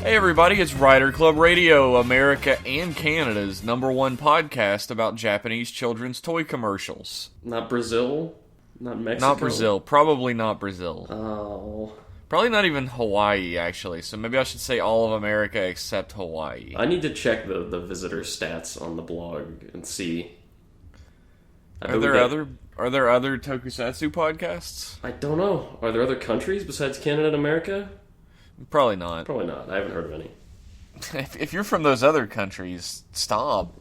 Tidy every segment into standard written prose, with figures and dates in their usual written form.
Hey everybody, it's Rider Club Radio, America and Canada's #1 podcast about Japanese children's toy commercials. Not Brazil? Not Mexico? Not Brazil. Probably not Brazil. Oh. Probably not even Hawaii, actually. So maybe I should say all of America except Hawaii. I need to check the visitor stats on the blog and see. Are there other Tokusatsu podcasts? I don't know. Are there other countries besides Canada and America? Probably not. Probably not. I haven't heard of any. If you're from those other countries, stop.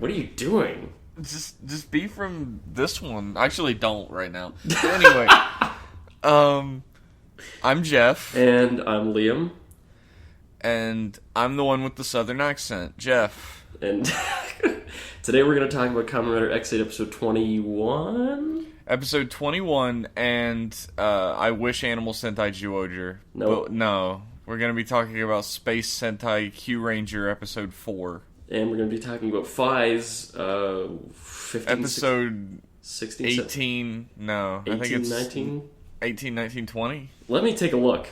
What are you doing? Just be from this one. Actually, don't right now. But anyway, I'm Jeff. And I'm Liam. And I'm the one with the southern accent, Jeff. And today we're going to talk about Kamen Rider X8 episode 21? Episode 21, and I wish Animal Sentai Zyuohger. Nope. No. We're going to be talking about Space Sentai Kyuranger episode 4. And we're going to be talking about faiz, 15, episode 16, 18, no. 18, I think it's 19? 18, 19, 20. Let me take a look.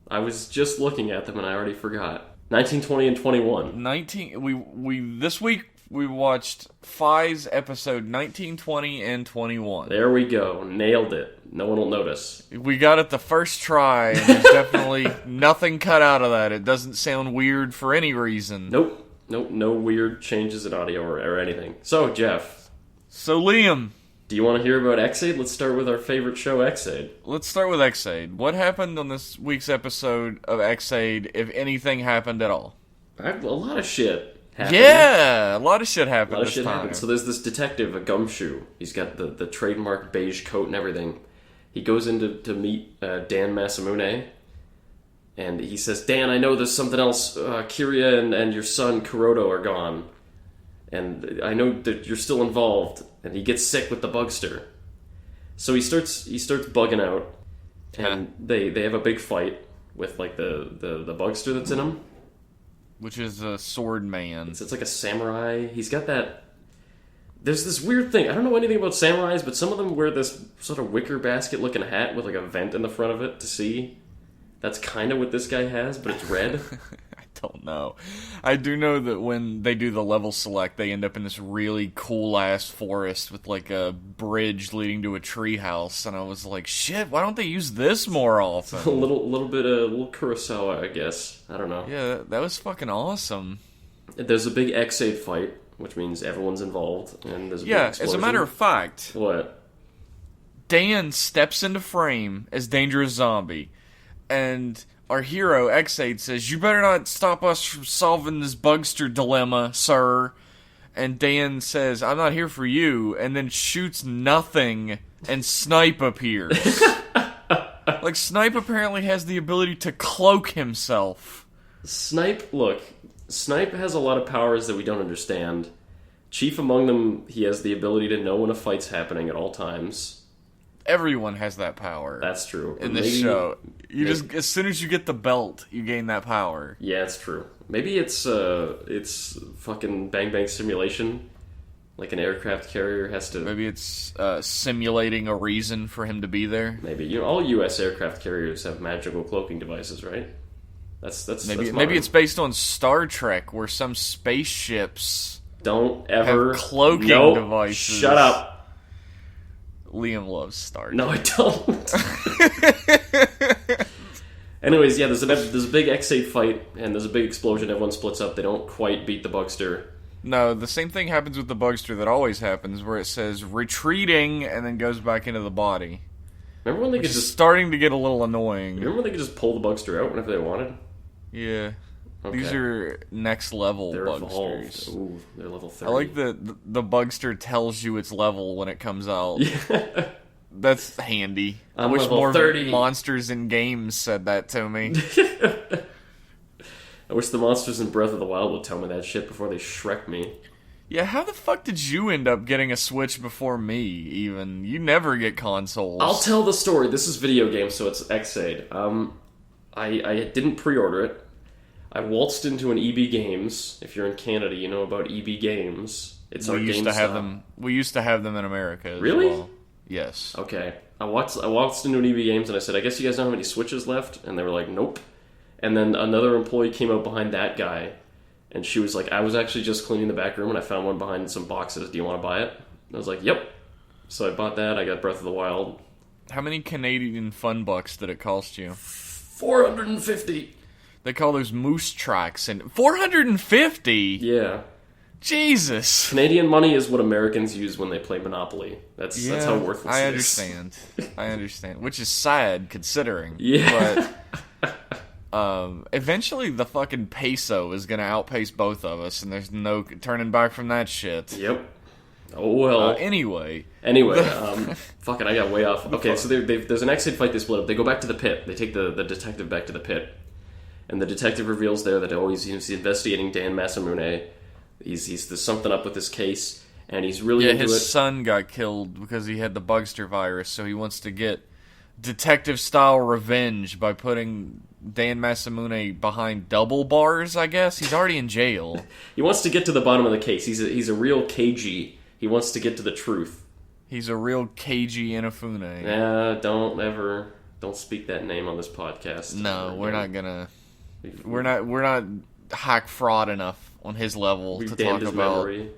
I was just looking at them and I already forgot. 19, 20, and 21. This week we watched Faiz episode 19, 20, and 21. There we go. Nailed it. No one will notice. We got it the first try, and there's definitely nothing cut out of that. It doesn't sound weird for any reason. Nope. No weird changes in audio or anything. So, Jeff. So, Liam. Do you want to hear about X8? Let's start with our favorite show, X8. Let's start with X8. What happened on this week's episode of X8, if anything happened at all? A lot of shit happened. Yeah, a lot of shit happened this time. Happened. So there's this detective, a gumshoe. He's got the trademark beige coat and everything. He goes in to meet Dan Masamune, and he says, Dan, I know there's something else. Kiria and your son Kuroto are gone. And I know that you're still involved. And he gets sick with the bugster. So he starts bugging out. And they have a big fight with like the bugster that's in him. Which is a sword man. It's like a samurai. He's got that... There's this weird thing. I don't know anything about samurais, but some of them wear this sort of wicker basket looking hat with like a vent in the front of it to see. That's kind of what this guy has, but it's red. I don't know. I do know that when they do the level select, they end up in this really cool-ass forest with, like, a bridge leading to a treehouse, and I was like, shit, why don't they use this more often? a little Kurosawa, I guess. I don't know. Yeah, that was fucking awesome. There's a big X8 fight, which means everyone's involved, and there's a big explosion. As a matter of fact... What? Dan steps into frame as Dangerous Zombie, and... Our hero, X8, says, you better not stop us from solving this bugster dilemma, sir. And Dan says, I'm not here for you, and then shoots nothing, and Snipe appears. Like, Snipe apparently has the ability to cloak himself. Snipe has a lot of powers that we don't understand. Chief among them, he has the ability to know when a fight's happening at all times. Everyone has that power. That's true. In this show. As soon as you get the belt, you gain that power. Yeah, it's true. Maybe it's fucking Bang Bang Simulation. Like an aircraft carrier has to... Maybe it's simulating a reason for him to be there. Maybe. All U.S. aircraft carriers have magical cloaking devices, right? Maybe it's based on Star Trek, where some spaceships don't ever have cloaking devices. Shut up. Liam loves Star Trek. No, I don't. Anyways, yeah, there's a big X8 fight, and there's a big explosion. Everyone splits up. They don't quite beat the bugster. No, the same thing happens with the bugster that always happens, where it says retreating and then goes back into the body. Remember when they could just starting to get a little annoying. Remember when they could just pull the bugster out whenever they wanted? Yeah. Okay. These are next level they're bugsters. Evolved. Ooh, they're level 30. I like that the bugster tells you its level when it comes out. Yeah. That's handy. I I'm wish level more 30. monsters in games said that to me. I wish the monsters in Breath of the Wild would tell me that shit before they Shrek me. Yeah, how the fuck did you end up getting a Switch before me, even? You never get consoles. I'll tell the story. This is video game, so it's X8. I didn't pre-order it. I waltzed into an EB Games. If you're in Canada, you know about EB Games. It's our used GameStop. to have them. We used to have them in America as Really? well. Yes. Okay. I waltzed into an EB Games and I said, I guess you guys don't have any Switches left? And they were like, nope. And then another employee came out behind that guy, and she was like, I was actually just cleaning the back room, and I found one behind some boxes. Do you want to buy it? And I was like, yep. So I bought that. I got Breath of the Wild. How many Canadian fun bucks did it cost you? 450. They call those moose tracks, and 450. Yeah. Jesus. Canadian money is what Americans use when they play Monopoly. That's how worthless it is. I understand. Which is sad, considering. Yeah. But eventually the fucking peso is going to outpace both of us, and there's no turning back from that shit. Yep. Oh, well. Anyway, fuck it, I got way off. Okay, so there's an exit fight they split up. They go back to the pit. They take the detective back to the pit. And the detective reveals there that he's investigating Dan Masamune. There's something up with this case, and he's really into it. His son got killed because he had the Bugster virus, so he wants to get detective-style revenge by putting Dan Masamune behind double bars, I guess. He's already in jail. He wants to get to the bottom of the case. He's a real KG. He wants to get to the truth. He's a real KG Inafune. Don't speak that name on this podcast. No, we're not gonna. We're not hack fraud enough on his level to talk about. Memory.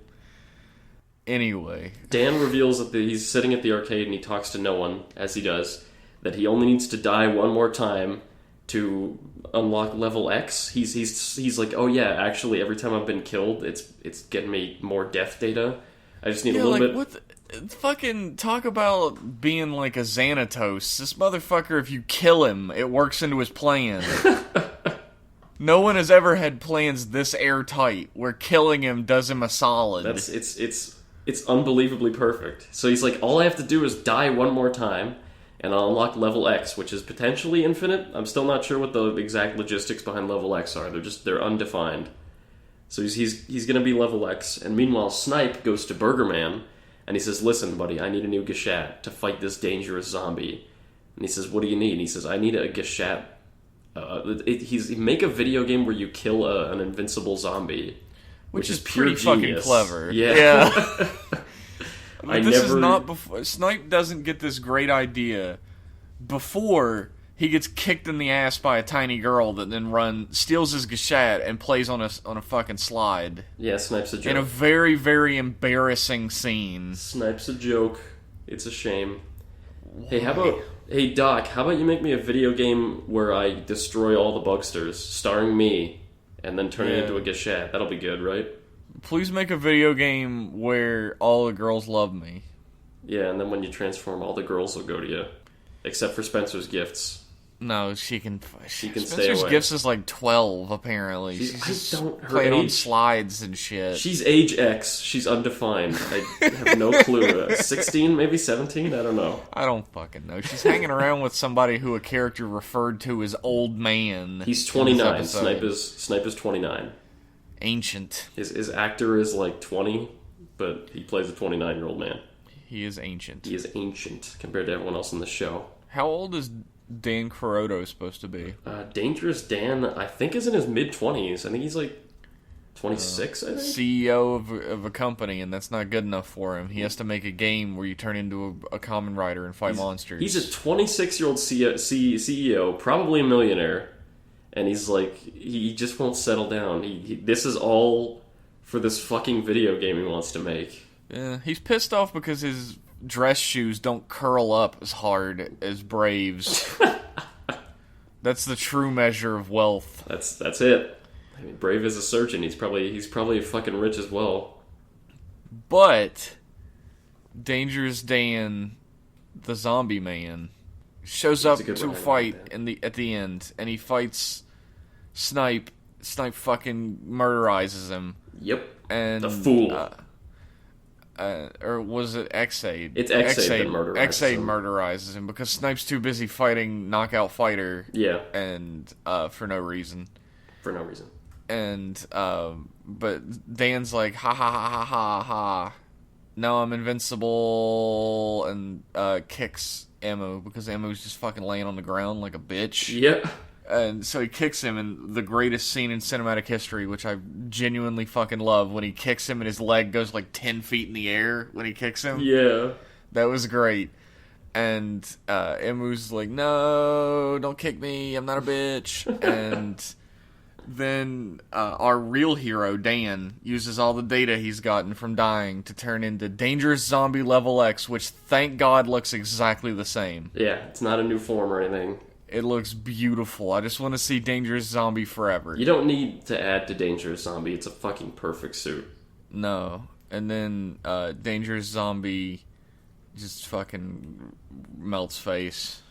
Anyway, Dan reveals that he's sitting at the arcade and he talks to no one, as he does. That he only needs to die one more time to unlock level X. He's like, oh yeah, actually, every time I've been killed, it's getting me more death data. I just need a little bit. What fucking talk about being like a Xanatos. This motherfucker, if you kill him, it works into his plan. No one has ever had plans this airtight where killing him does him a solid. It's unbelievably perfect. So he's like, all I have to do is die one more time, and I'll unlock level X, which is potentially infinite. I'm still not sure what the exact logistics behind level X are. They're undefined. So he's gonna be level X, and meanwhile Snipe goes to Burger Man, and he says, listen, buddy, I need a new Geshat to fight this dangerous zombie. And he says, what do you need? And he says, I need a Geshat. Make a video game where you kill an invincible zombie, which is pure pretty genius. Fucking clever. Yeah. Is not before. Snipe doesn't get this great idea before he gets kicked in the ass by a tiny girl that then steals his Geshat and plays on a fucking slide. Yeah, Snipe's a joke. In a very, very embarrassing scene. Snipe's a joke. It's a shame. Why? Hey Doc, how about you make me a video game where I destroy all the Bugsters, starring me, and then turn it into a Geshat? That'll be good, right? Please make a video game where all the girls love me. Yeah, and then when you transform, all the girls will go to you. Except for Spencer's gifts. No, she can stay away. Spencer's gifts is like 12, apparently. She's playing on slides and shit. She's age X. She's undefined. I have no clue. 16, maybe 17? I don't know. I don't fucking know. She's hanging around with somebody who a character referred to as old man. He's 29. Snipe is 29. Ancient. His actor is like 20, but he plays a 29-year-old man. He is ancient. He is ancient compared to everyone else in the show. How old is Dan Kuroto supposed to be? Dangerous Dan, I think, is in his mid-20s. I think he's like 26, I think? CEO of a company, and that's not good enough for him. He has to make a game where you turn into a Kamen Rider and fight monsters. He's a 26-year-old CEO, probably a millionaire, and he's like, he just won't settle down. This is all for this fucking video game he wants to make. Yeah, he's pissed off because his dress shoes don't curl up as hard as Brave's. That's the true measure of wealth. That's it. I mean, Brave is a surgeon. He's probably fucking rich as well. But Dangerous Dan, the zombie man, shows up to a fight at the end, and he fights Snipe. Snipe fucking murderizes him. Yep. And the fool. Or was it X-Aid? It's X-Aid that murderizes him. X-Aid murderizes him because Snipe's too busy fighting Knockout Fighter. Yeah. And for no reason. For no reason. And but Dan's like, ha ha ha ha ha ha. No, I'm invincible, and kicks Emu because Emu's just fucking laying on the ground like a bitch. Yeah. And so he kicks him in the greatest scene in cinematic history, which I genuinely fucking love, when he kicks him and his leg goes like 10 feet in the air when he kicks him. Yeah. That was great. And Emu's like, no, don't kick me, I'm not a bitch. And then our real hero, Dan, uses all the data he's gotten from dying to turn into Dangerous Zombie Level X, which, thank God, looks exactly the same. Yeah, it's not a new form or anything. It looks beautiful. I just want to see Dangerous Zombie forever. You don't need to add to Dangerous Zombie. It's a fucking perfect suit. No. And then Dangerous Zombie just fucking melts face.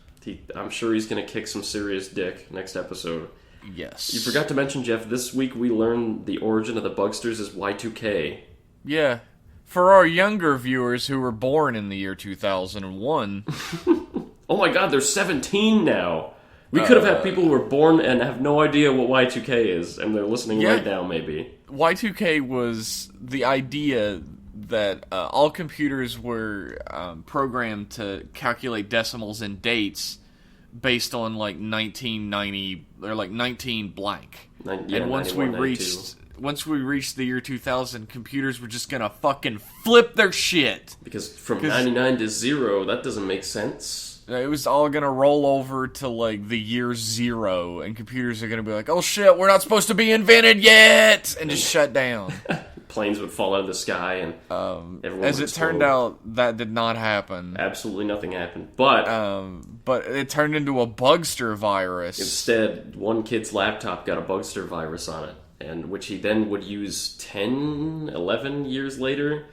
I'm sure he's going to kick some serious dick next episode. Yes. You forgot to mention, Jeff, this week we learned the origin of the Bugsters is Y2K. Yeah. For our younger viewers who were born in the year 2001... Oh my god, they're 17 now! We could have had people who were born and have no idea what Y2K is, and they're listening right now, maybe. Y2K was the idea that all computers were programmed to calculate decimals and dates based on, like, 1990, or, like, 19 blank. And once we reached the year 2000, computers were just gonna fucking flip their shit. Because from 99 to 0, that doesn't make sense. It was all gonna roll over to, like, the year 0, and computers are gonna be like, oh shit, we're not supposed to be invented yet! And just shut down. Planes would fall out of the sky, and everyone as would it turned out, that did not happen. Absolutely nothing happened. But it turned into a Bugster virus. Instead, one kid's laptop got a Bugster virus on it, and which he then would use 10, 11 years later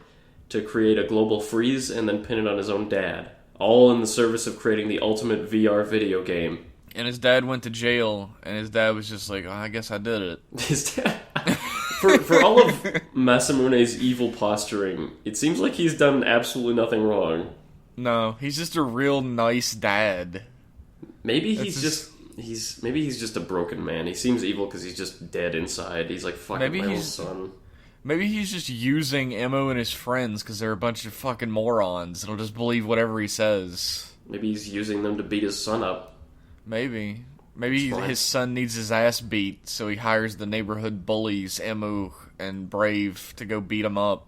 to create a global freeze and then pin it on his own dad. All in the service of creating the ultimate VR video game. And his dad went to jail, and his dad was just like, oh, I guess I did it. His dad... For all of Masamune's evil posturing, it seems like he's done absolutely nothing wrong. No, he's just a real nice dad. Maybe he's just a broken man. He seems evil because he's just dead inside. He's like, fucking my own son. Maybe he's just using Emo and his friends because they're a bunch of fucking morons that'll just believe whatever he says. Maybe he's using them to beat his son up. Maybe his son needs his ass beat, so he hires the neighborhood bullies, Emu and Brave, to go beat him up.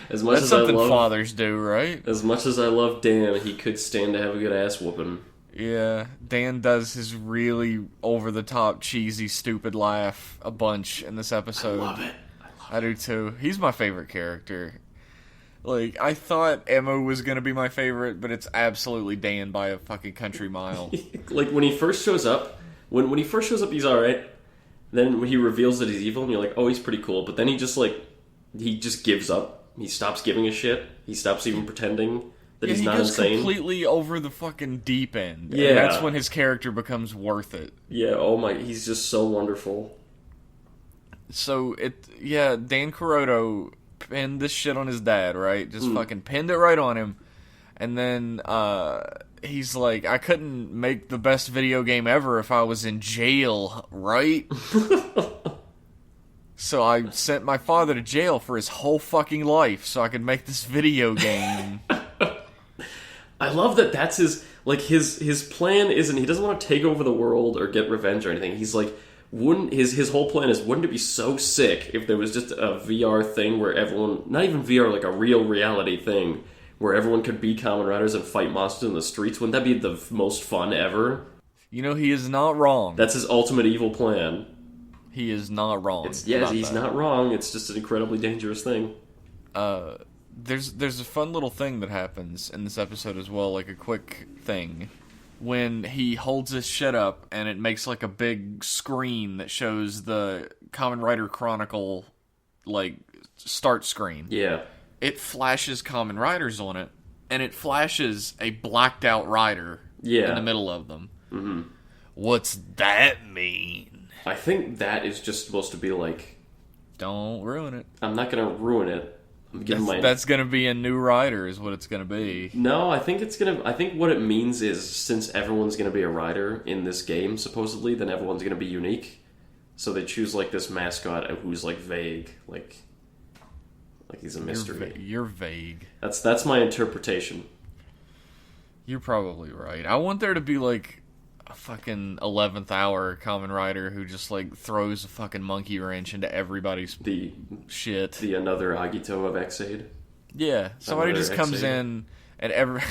As much That's as something I love, fathers do, right? As much as I love Dan, he could stand to have a good ass whooping. Yeah, Dan does his really over-the-top, cheesy, stupid laugh a bunch in this episode. I love it. I do too. He's my favorite character. Like, I thought Emo was gonna be my favorite, but it's absolutely Dan by a fucking country mile. Like, when he first shows up, when he first shows up, he's alright. Then when he reveals that he's evil, and you're like, oh, he's pretty cool. But then he just gives up. He stops giving a shit. He stops even pretending that he's not insane. He goes completely over the fucking deep end. Yeah. And that's when his character becomes worth it. Yeah, oh my, he's just so wonderful. So, Dan Kuroto pinned this shit on his dad, right? Just fucking pinned it right on him. And then, he's like, I couldn't make the best video game ever if I was in jail, right? So I sent my father to jail for his whole fucking life so I could make this video game. I love that that's his plan isn't, he doesn't want to take over the world or get revenge or anything. He's like, his whole plan is, wouldn't it be so sick if there was just a VR thing where everyone, not even VR, like a real reality thing, where everyone could be Kamen Riders and fight monsters in the streets? Wouldn't that be the most fun ever? You know, he is not wrong. That's his ultimate evil plan. He is not wrong. He's not wrong. It's just an incredibly dangerous thing. There's a fun little thing that happens in this episode as well, like a quick thing. When he holds his shit up and it makes like a big screen that shows the Kamen Rider Chronicle, like, start screen. Yeah. It flashes Kamen Riders on it, and it flashes a blacked out rider in the middle of them. Mm-hmm. What's that mean? I think that is just supposed to be like... Don't ruin it. I'm not going to ruin it. That's gonna be a new rider, is what it's gonna be. No, I think what it means is, since everyone's gonna be a rider in this game, supposedly, then everyone's gonna be unique. So they choose, like, this mascot who's, like, vague. Like he's a mystery. You're vague. That's my interpretation. You're probably right. I want there to be, like, a fucking 11th hour Kamen Rider who just, like, throws a fucking monkey wrench into everybody's shit. The another Agito of Xaid. Yeah. Somebody just comes in and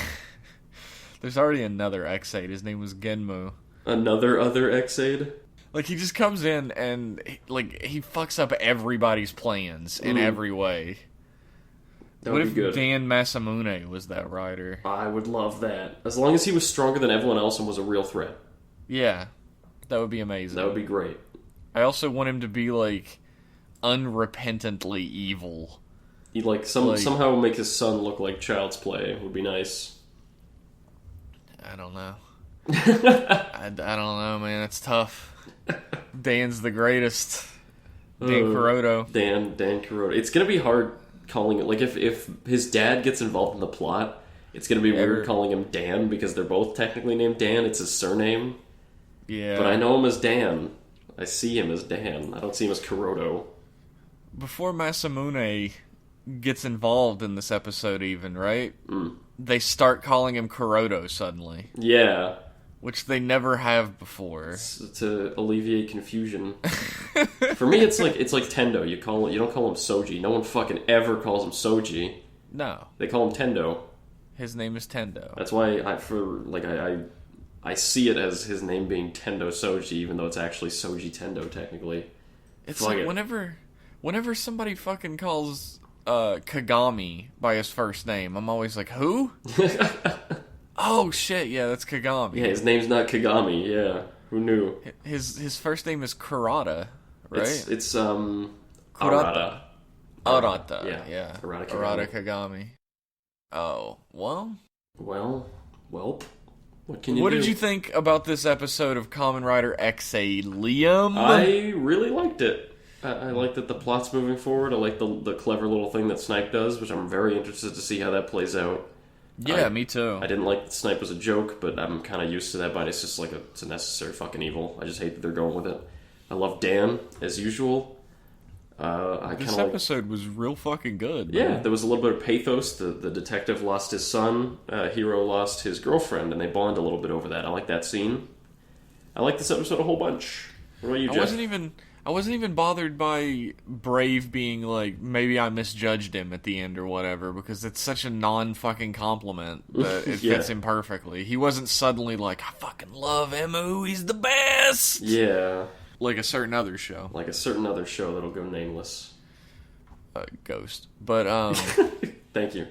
There's already another X8. His name was Genmu. Another other X-Aid? Like, he just comes in and, he fucks up everybody's plans in every way. That What would if be good. Dan Masamune was that writer? I would love that. As long as he was stronger than everyone else and was a real threat. Yeah. That would be amazing. That would be great. I also want him to be, like, unrepentantly evil. He'd, somehow make his son look like Child's Play. Would be nice. I don't know. I don't know, man. It's tough. Dan's the greatest. Dan Kuroto. Dan Kuroto. It's gonna be hard calling it... Like, if his dad gets involved in the plot, it's gonna be weird calling him Dan, because they're both technically named Dan. It's his surname. Yeah. But I know him as Dan. I see him as Dan. I don't see him as Kuroto. Before Masamune gets involved in this episode even, right? They start calling him Kuroto suddenly. Yeah. Which they never have before. To alleviate confusion. For me, it's like Tendo. You don't call him Soji. No one fucking ever calls him Soji. No. They call him Tendo. His name is Tendo. That's why I see it as his name being Tendo Soji, even though it's actually Soji Tendo technically. It's like whenever somebody fucking calls Kagami by his first name, I'm always like, who? Oh shit, yeah, that's Kagami. Yeah, his name's not Kagami. Yeah, who knew? His first name is Kurata, right? It's Kurata. Arata. Yeah. Arata Kagami. Oh, well. Well. What can you do? What did you think about this episode of Kamen Rider X8, Liam? I really liked it. I like that the plot's moving forward. I like the clever little thing that Snipe does, which I'm very interested to see how that plays out. Yeah, me too. I didn't like that Snipe was a joke, but I'm kind of used to that, but it's just like it's a necessary fucking evil. I just hate that they're going with it. I love Dan, as usual. This episode was real fucking good. Yeah, man. there was a little bit of pathos. The detective lost his son. Hero lost his girlfriend, and they bond a little bit over that. I like that scene. I like this episode a whole bunch. What about you, Jeff? I wasn't even bothered by Brave being like, maybe I misjudged him at the end or whatever, because it's such a non-fucking compliment that it fits him perfectly. He wasn't suddenly like, I fucking love Emu, he's the best! Yeah. Like a certain other show. Like a certain other show that'll go nameless. Ghost. But, Thank you.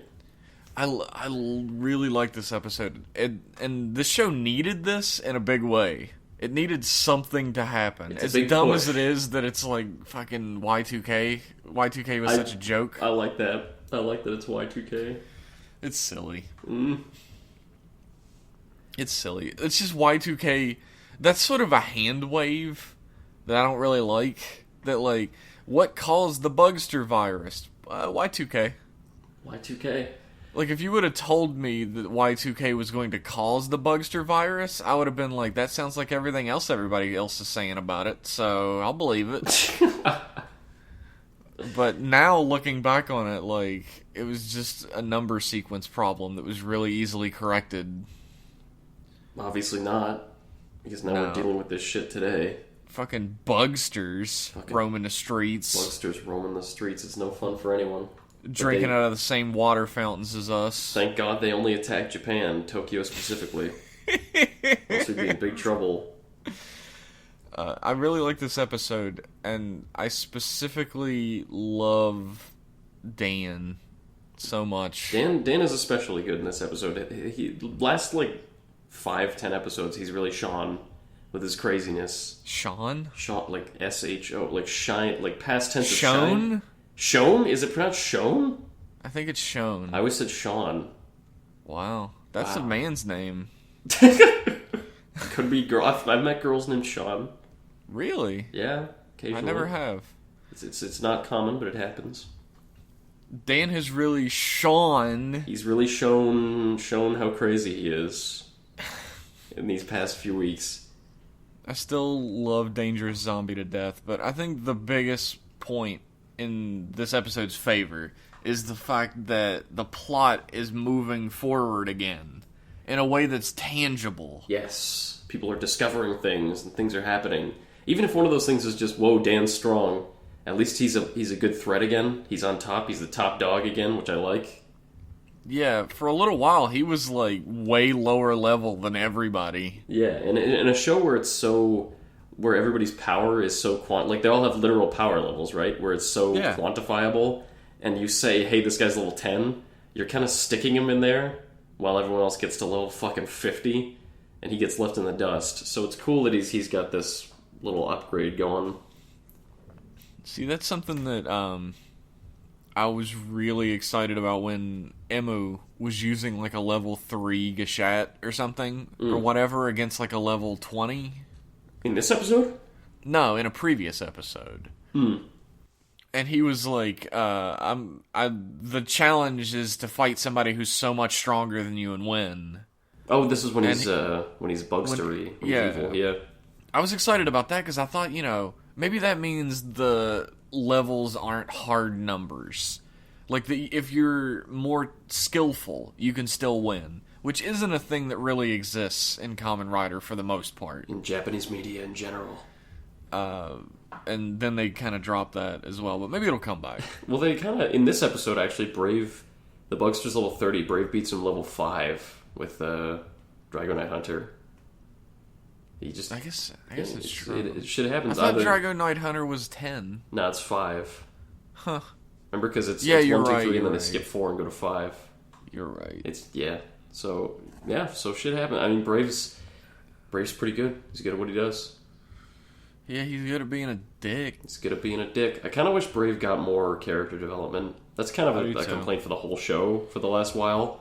I really like this episode. And this show needed this in a big way. It needed something to happen. It's as a big dumb push. as it is that it's like fucking Y2K. Y2K was such a joke. I like that. I like that it's Y2K. It's silly. It's silly. It's just Y2K. That's sort of a hand wave that I don't really like. That, like, what caused the Bugster virus? Y2K. Y2K. Like, if you would have told me that Y2K was going to cause the Bugster virus, I would have been like, that sounds like everything else everybody else is saying about it, so I'll believe it. But now, looking back on it, like, it was just a number sequence problem that was really easily corrected. Obviously not, because now we're dealing with this shit today. Fucking Bugsters roaming the streets. Bugsters roaming the streets, it's no fun for anyone. Drinking out of the same water fountains as us. Thank God they only attacked Japan, Tokyo specifically. Else we'd be in big trouble. I really like this episode, and I specifically love Dan so much. Dan is especially good in this episode. He last 5-10 episodes, he's really shone with his craziness. Sean, like S-H-O, like shine, like past tense of Shone? shine. Shone? Is it pronounced Shone? I think it's Sean. I always said Sean. Wow. That's a man's name. Could be girl. I've met girls named Sean. Really? Yeah, occasionally. I never have. It's not common, but it happens. Dan has really shone. He's really shown how crazy he is in these past few weeks. I still love Dangerous Zombie to death, but I think the biggest point in this episode's favor is the fact that the plot is moving forward again in a way that's tangible. Yes, people are discovering things and things are happening. Even if one of those things is just, whoa, Dan's strong, at least he's a good threat again. He's on top. He's the top dog again, which I like. Yeah, for a little while, he was, like, way lower level than everybody. Yeah, and in a show where it's so... where everybody's power is so like, they all have literal power levels, right? Where it's so quantifiable, and you say, hey, this guy's level 10, you're kind of sticking him in there, while everyone else gets to level fucking 50, and he gets left in the dust. So it's cool that he's got this little upgrade going. See, that's something that, I was really excited about when Emu was using, like, a level 3 Gashat or something, or whatever, against, like, a level 20. In this episode? No, in a previous episode. And he was like, the challenge is to fight somebody who's so much stronger than you and win. Oh, this is when he's bugstery. Evil. Yeah. I was excited about that because I thought, maybe that means the levels aren't hard numbers. Like, if you're more skillful, you can still win. Which isn't a thing that really exists in Kamen Rider for the most part. In Japanese media in general. And then they kind of drop that as well, but maybe it'll come back. Well, they kind of, in this episode, actually, Brave, the Bugster's level 30, Brave beats him level 5 with Drago Knight Hunter. He just... I guess it's true. It should happen. I thought Drago Knight Hunter was 10. No, it's 5. Huh. Remember, because it's 1, you're 2, 3, right, and then right. they skip 4 and go to 5. You're right. So shit happened. I mean, Brave's pretty good. He's good at what he does. Yeah, he's good at being a dick. I kind of wish Brave got more character development. That's kind of a complaint for the whole show for the last while.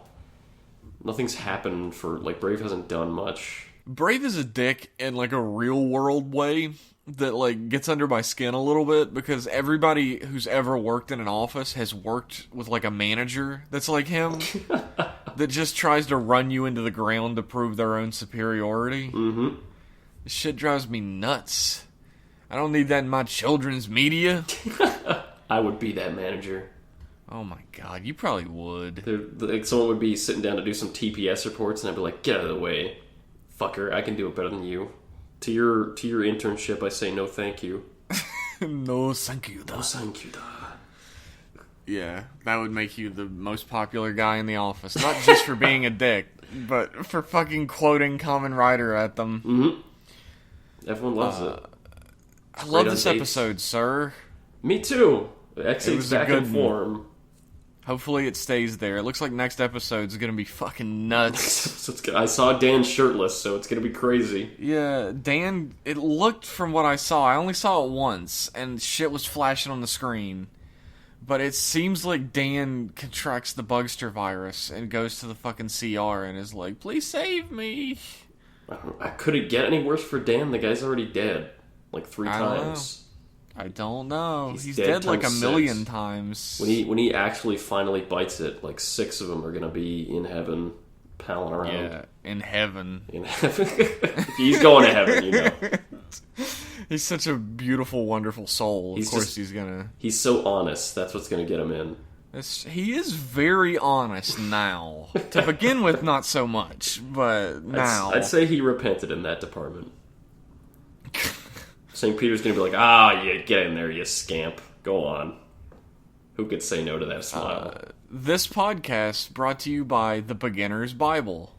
Nothing's happened like, Brave hasn't done much. Brave is a dick in, like, a real world way that, like, gets under my skin a little bit, because everybody who's ever worked in an office has worked with, like, a manager that's like him. That just tries to run you into the ground to prove their own superiority. Mm-hmm. This shit drives me nuts. I don't need that in my children's media. I would be that manager. Oh my god, you probably would. Like, someone would be sitting down to do some TPS reports, and I'd be like, get out of the way. Fucker, I can do it better than you. To your internship, I say no thank you. No thank you, da. No thank you, da. Yeah, that would make you the most popular guy in the office. Not just for being a dick, but for fucking quoting Kamen Rider at them. Mm-hmm. Everyone loves it. I love this episode, sir. Me too. X8's back in form. Hopefully it stays there. It looks like next episode's gonna be fucking nuts. So I saw Dan shirtless, so it's gonna be crazy. Yeah, Dan, it looked from what I saw, I only saw it once, and shit was flashing on the screen. But it seems like Dan contracts the Bugster virus and goes to the fucking CR and is like, please save me. Could it get any worse for Dan? The guy's already dead. Like 3 times. I don't know. He's dead like a million 6. times. When he actually finally bites it, like 6 of them are gonna be in heaven, palling around. Yeah, in heaven. In heaven. He's going to heaven, He's such a beautiful, wonderful soul. Of course he's gonna... He's so honest. That's what's gonna get him in. He is very honest now. To begin with, not so much, but now. I'd say he repented in that department. St. Peter's gonna be like, yeah, get in there, you scamp. Go on. Who could say no to that smile? This podcast brought to you by The Beginner's Bible.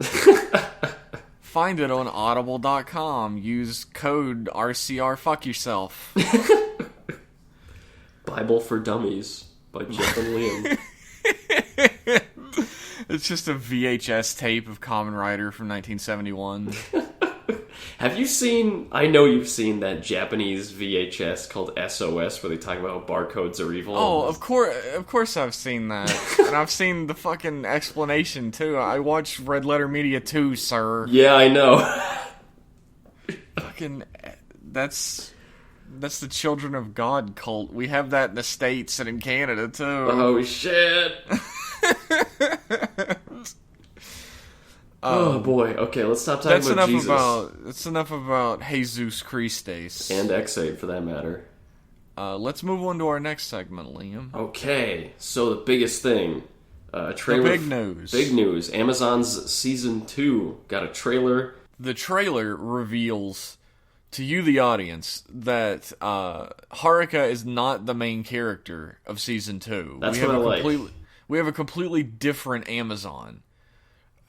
Find it on audible.com. Use code RCR fuck yourself. Bible for Dummies by Jeff and Liam. It's just a VHS tape of Kamen Rider from 1971. Have you seen... I know you've seen that Japanese VHS called SOS where they talk about how barcodes are evil. Oh, of course I've seen that. And I've seen the fucking explanation, too. I watched Red Letter Media 2, sir. Yeah, I know. Fucking... That's the Children of God cult. We have that in the States and in Canada, too. Oh, shit. Oh boy. Okay, let's stop talking about Jesus. That's enough about Jesus Christus. And X8 for that matter. Let's move on to our next segment, Liam. Okay, so the biggest thing. Trailer. The big news. Big news. Amazon's Season 2 got a trailer. The trailer reveals to you, the audience, that Haruka is not the main character of Season 2. That's what I like. we have a completely different Amazon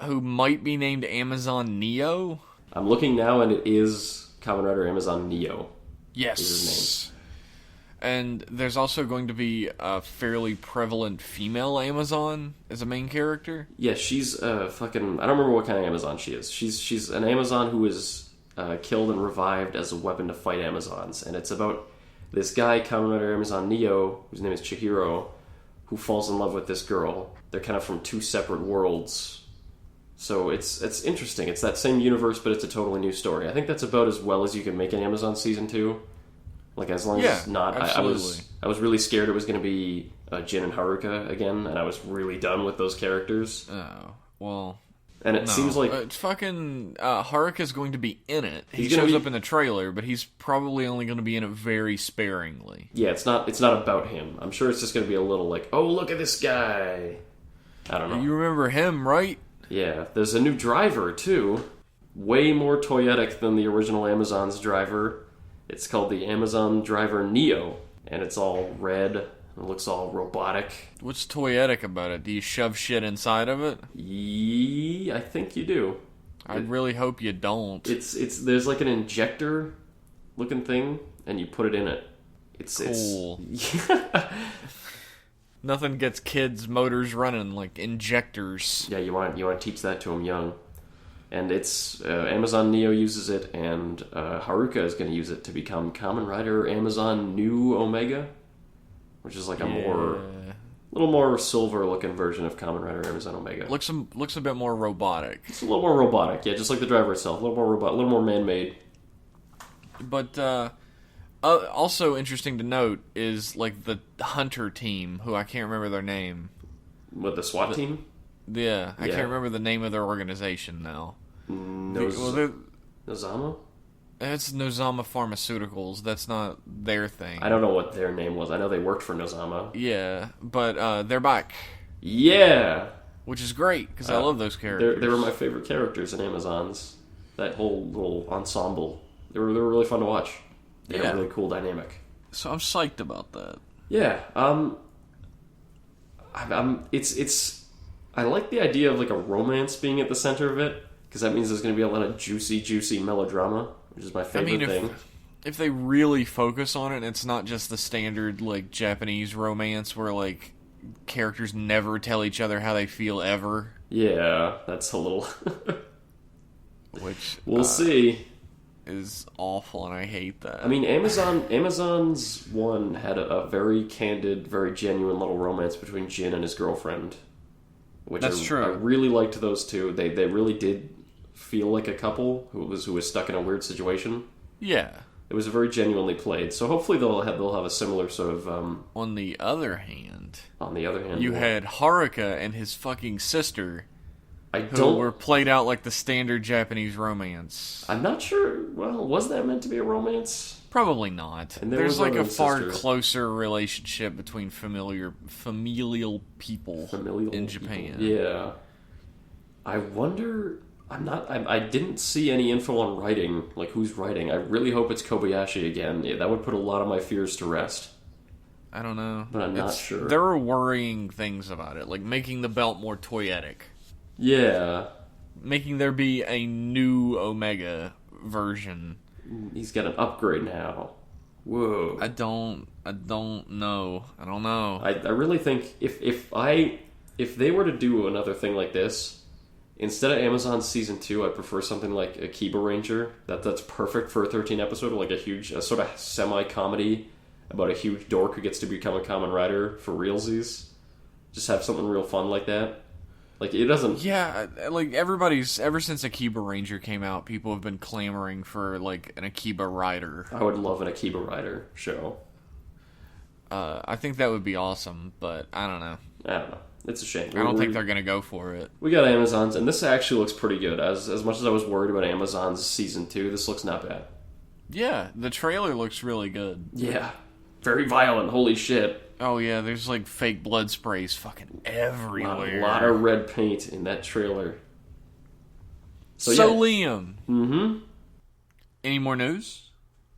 who might be named Amazon Neo. I'm looking now, and it is Kamen Rider Amazon Neo. Yes. Is his name. And there's also going to be a fairly prevalent female Amazon as a main character. Yeah, she's fucking... I don't remember what kind of Amazon she is. She's an Amazon who is killed and revived as a weapon to fight Amazons. And it's about this guy, Kamen Rider Amazon Neo, whose name is Chihiro, who falls in love with this girl. They're kind of from two separate worlds. So it's interesting. It's that same universe, but it's a totally new story. I think that's about as well as you can make an Amazon Season 2. Like, as long as it's not... I was really scared it was going to be Jin and Haruka again, and I was really done with those characters. Oh, well... And it seems like... It's fucking... Haruka's going to be in it. He shows up in the trailer, but he's probably only going to be in it very sparingly. Yeah, it's not about him. I'm sure it's just going to be a little like, oh, look at this guy. I don't know. You remember him, right? Yeah, there's a new driver, too. Way more toyetic than the original Amazon's driver. It's called the Amazon Driver Neo, and it's all red. It looks all robotic. What's toyetic about it? Do you shove shit inside of it? Yeah, I think you do. I really hope you don't. There's like an injector looking thing, and you put it in it. Cool. Yeah. Nothing gets kids' motors running like injectors. Yeah, you want to teach that to them young. And it's Amazon Neo uses it, and Haruka is going to use it to become Kamen Rider Amazon New Omega, which is like a little more silver-looking version of Kamen Rider Amazon Omega. Looks a bit more robotic. It's a little more robotic, yeah, just like the driver itself. A little more robot, a little more man-made. But also interesting to note is like the Hunter team, who I can't remember their name. What, the SWAT team? Yeah, I can't remember the name of their organization now. Nozama? It's Nozama Pharmaceuticals. That's not their thing. I don't know what their name was. I know they worked for Nozama. Yeah, but they're back. Yeah! Which is great, because I love those characters. They were my favorite characters in Amazons. That whole little ensemble. They were really fun to watch. They had a really cool dynamic. So I'm psyched about that. Yeah, I like the idea of like a romance being at the center of it, because that means there's going to be a lot of juicy melodrama, which is my favorite thing. If they really focus on it, it's not just the standard like Japanese romance where like characters never tell each other how they feel ever. Yeah, that's a little... Which we'll see. Is awful, and I hate that. I mean, Amazon's one had a very candid, very genuine little romance between Jin and his girlfriend. That's true. I really liked those two. They really did feel like a couple who was stuck in a weird situation. Yeah. It was very genuinely played. So hopefully they'll have a similar sort of... On the other hand, you had Haruka and his fucking sister... who were played out like the standard Japanese romance. I'm not sure. Well, was that meant to be a romance? Probably not. And there's like a far closer relationship between familial people in Japan. Yeah. I wonder... I didn't see any info on writing, like who's writing. I really hope it's Kobayashi again. Yeah, that would put a lot of my fears to rest. I don't know. But I'm not sure. There are worrying things about it, like making the belt more toyetic. Yeah. Making there be a new Omega version. He's got an upgrade now. Whoa. I don't know. I don't know. I really think if they were to do another thing like this, instead of Amazon Season 2, I'd prefer something like a Kyuranger. That's perfect for a 13 episode, like a sort of semi-comedy about a huge dork who gets to become a Kamen Rider for realsies. Just have something real fun like that. Like, it doesn't... Yeah, like, ever since Akiba Ranger came out, people have been clamoring for, like, an Akiba Rider. I would love an Akiba Rider show. I think that would be awesome, but I don't know. It's a shame. I don't think they're going to go for it. We got Amazons, and this actually looks pretty good. As much as I was worried about Amazon's Season 2, this looks not bad. Yeah, the trailer looks really good. Yeah. Very violent, holy shit. Oh yeah, there's like fake blood sprays fucking everywhere. A lot of red paint in that trailer. So yeah. Liam. Mm-hmm. Any more news?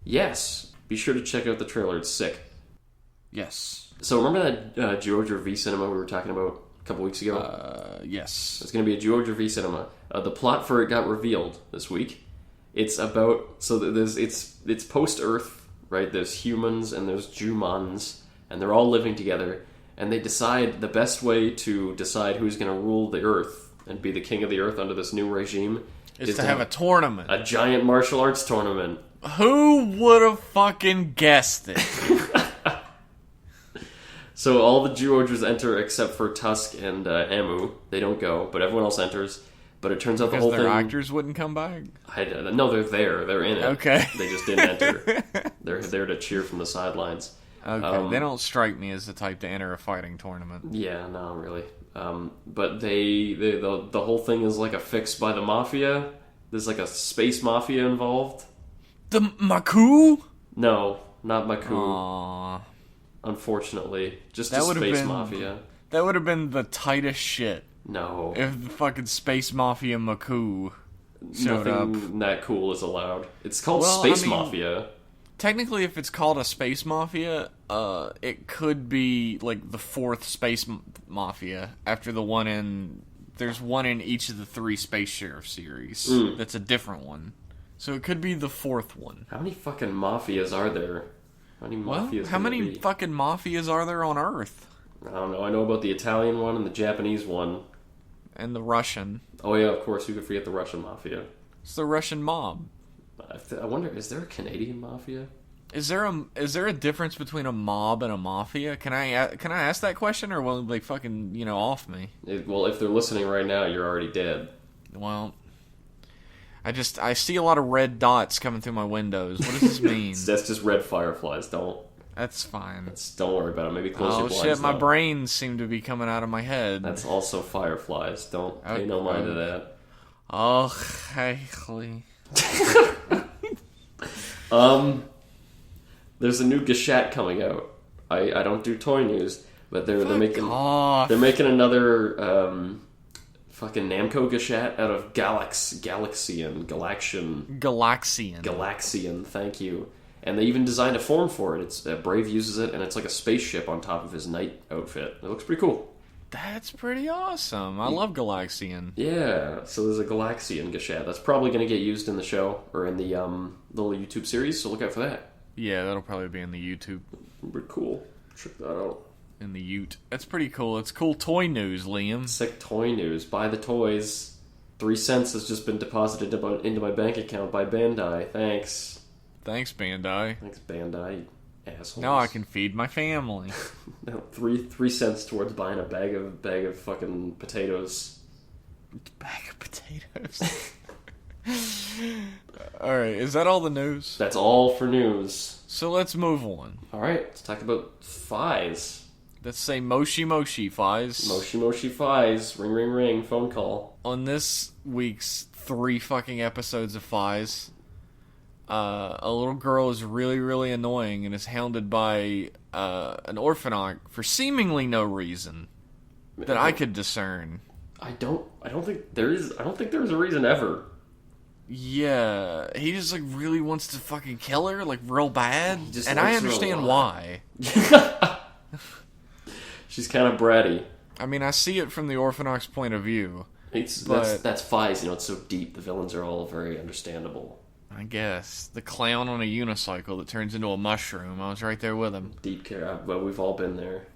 Yes. Be sure to check out the trailer, it's sick. Yes. So remember that Georgia V cinema we were talking about couple weeks ago? Yes. It's going to be a Zyuohger V cinema. The plot for it got revealed this week. It's about... So it's post-Earth, right? There's humans and there's Jumans, and they're all living together. And they decide the best way to decide who's going to rule the Earth and be the king of the Earth under this new regime is to have a tournament. A giant martial arts tournament. Who would have fucking guessed it? So all the Zyuohgers enter except for Tusk and Amu. They don't go, but everyone else enters. But it turns out because the whole their thing... actors wouldn't come back? No, they're there. They're in it. Okay. They just didn't enter. They're there to cheer from the sidelines. Okay, they don't strike me as the type to enter a fighting tournament. Yeah, no, really. But the whole thing is like a fix by the Mafia. There's like a space Mafia involved. The Maku? No, not Maku. Aww. Unfortunately. Just that a space Mafia. That would have been the tightest shit. No. If the fucking space Mafia Maku showed up. Nothing that cool is allowed. It's called Space Mafia. Technically, if it's called a space mafia, it could be like the fourth space mafia after the one in... There's one in each of the 3 Space Sheriff series. That's a different one. So it could be the fourth one. How many fucking mafias are there? How many fucking mafias are there on Earth? I don't know. I know about the Italian one and the Japanese one. And the Russian. Oh yeah, of course. Who could forget the Russian mafia? It's the Russian mob. I wonder, is there a Canadian mafia? Is there a difference between a mob and a mafia? Can I ask that question, or will they fucking off me? Well, if they're listening right now, you're already dead. Well, I see a lot of red dots coming through my windows. What does this mean? That's just red fireflies. That's fine. Don't worry about it. Maybe close your blinds. Oh shit! My though. brains seem to be coming out of my head. That's also fireflies. Don't pay no mind to that. Oh, actually. There's a new chitchat coming out. I don't do toy news, but they're making another fucking Namco chitchat out of Galaxian. Thank you. And they even designed a form for it. It's Brave uses it, and it's like a spaceship on top of his knight outfit. It looks pretty cool. That's pretty awesome. I love Galaxian. Yeah, so there's a Galaxian chitchat that's probably going to get used in the show or in the little YouTube series. So look out for that. Yeah, that'll probably be in the YouTube. Pretty cool. Check that out. In the Ute. That's pretty cool. It's cool toy news, Liam. Sick toy news. Buy the toys. 3 cents has just been deposited into my bank account by Bandai. Thanks. Thanks, Bandai. Thanks, Bandai. Assholes. Now I can feed my family. No, 3 cents towards buying a bag of fucking potatoes. Bag of potatoes. Alright, is that all the news? That's all for news. So let's move on. Alright, let's talk about faiz. Let's say Moshi Moshi faiz. Moshi Moshi faiz. Ring ring ring. Phone call. On this week's 3 fucking episodes of faiz, a little girl is really, really annoying and is hounded by an orphanage for seemingly no reason that I could discern. I don't think there's a reason ever. Yeah, he just like really wants to fucking kill her like real bad, and I likes her a understand lot. why. She's kind of bratty. I mean, I see it from the orphanage point of view. That's faiz. It's so deep. The villains are all very understandable. I guess the clown on a unicycle that turns into a mushroom. I was right there with him. Deep care. Well, we've all been there.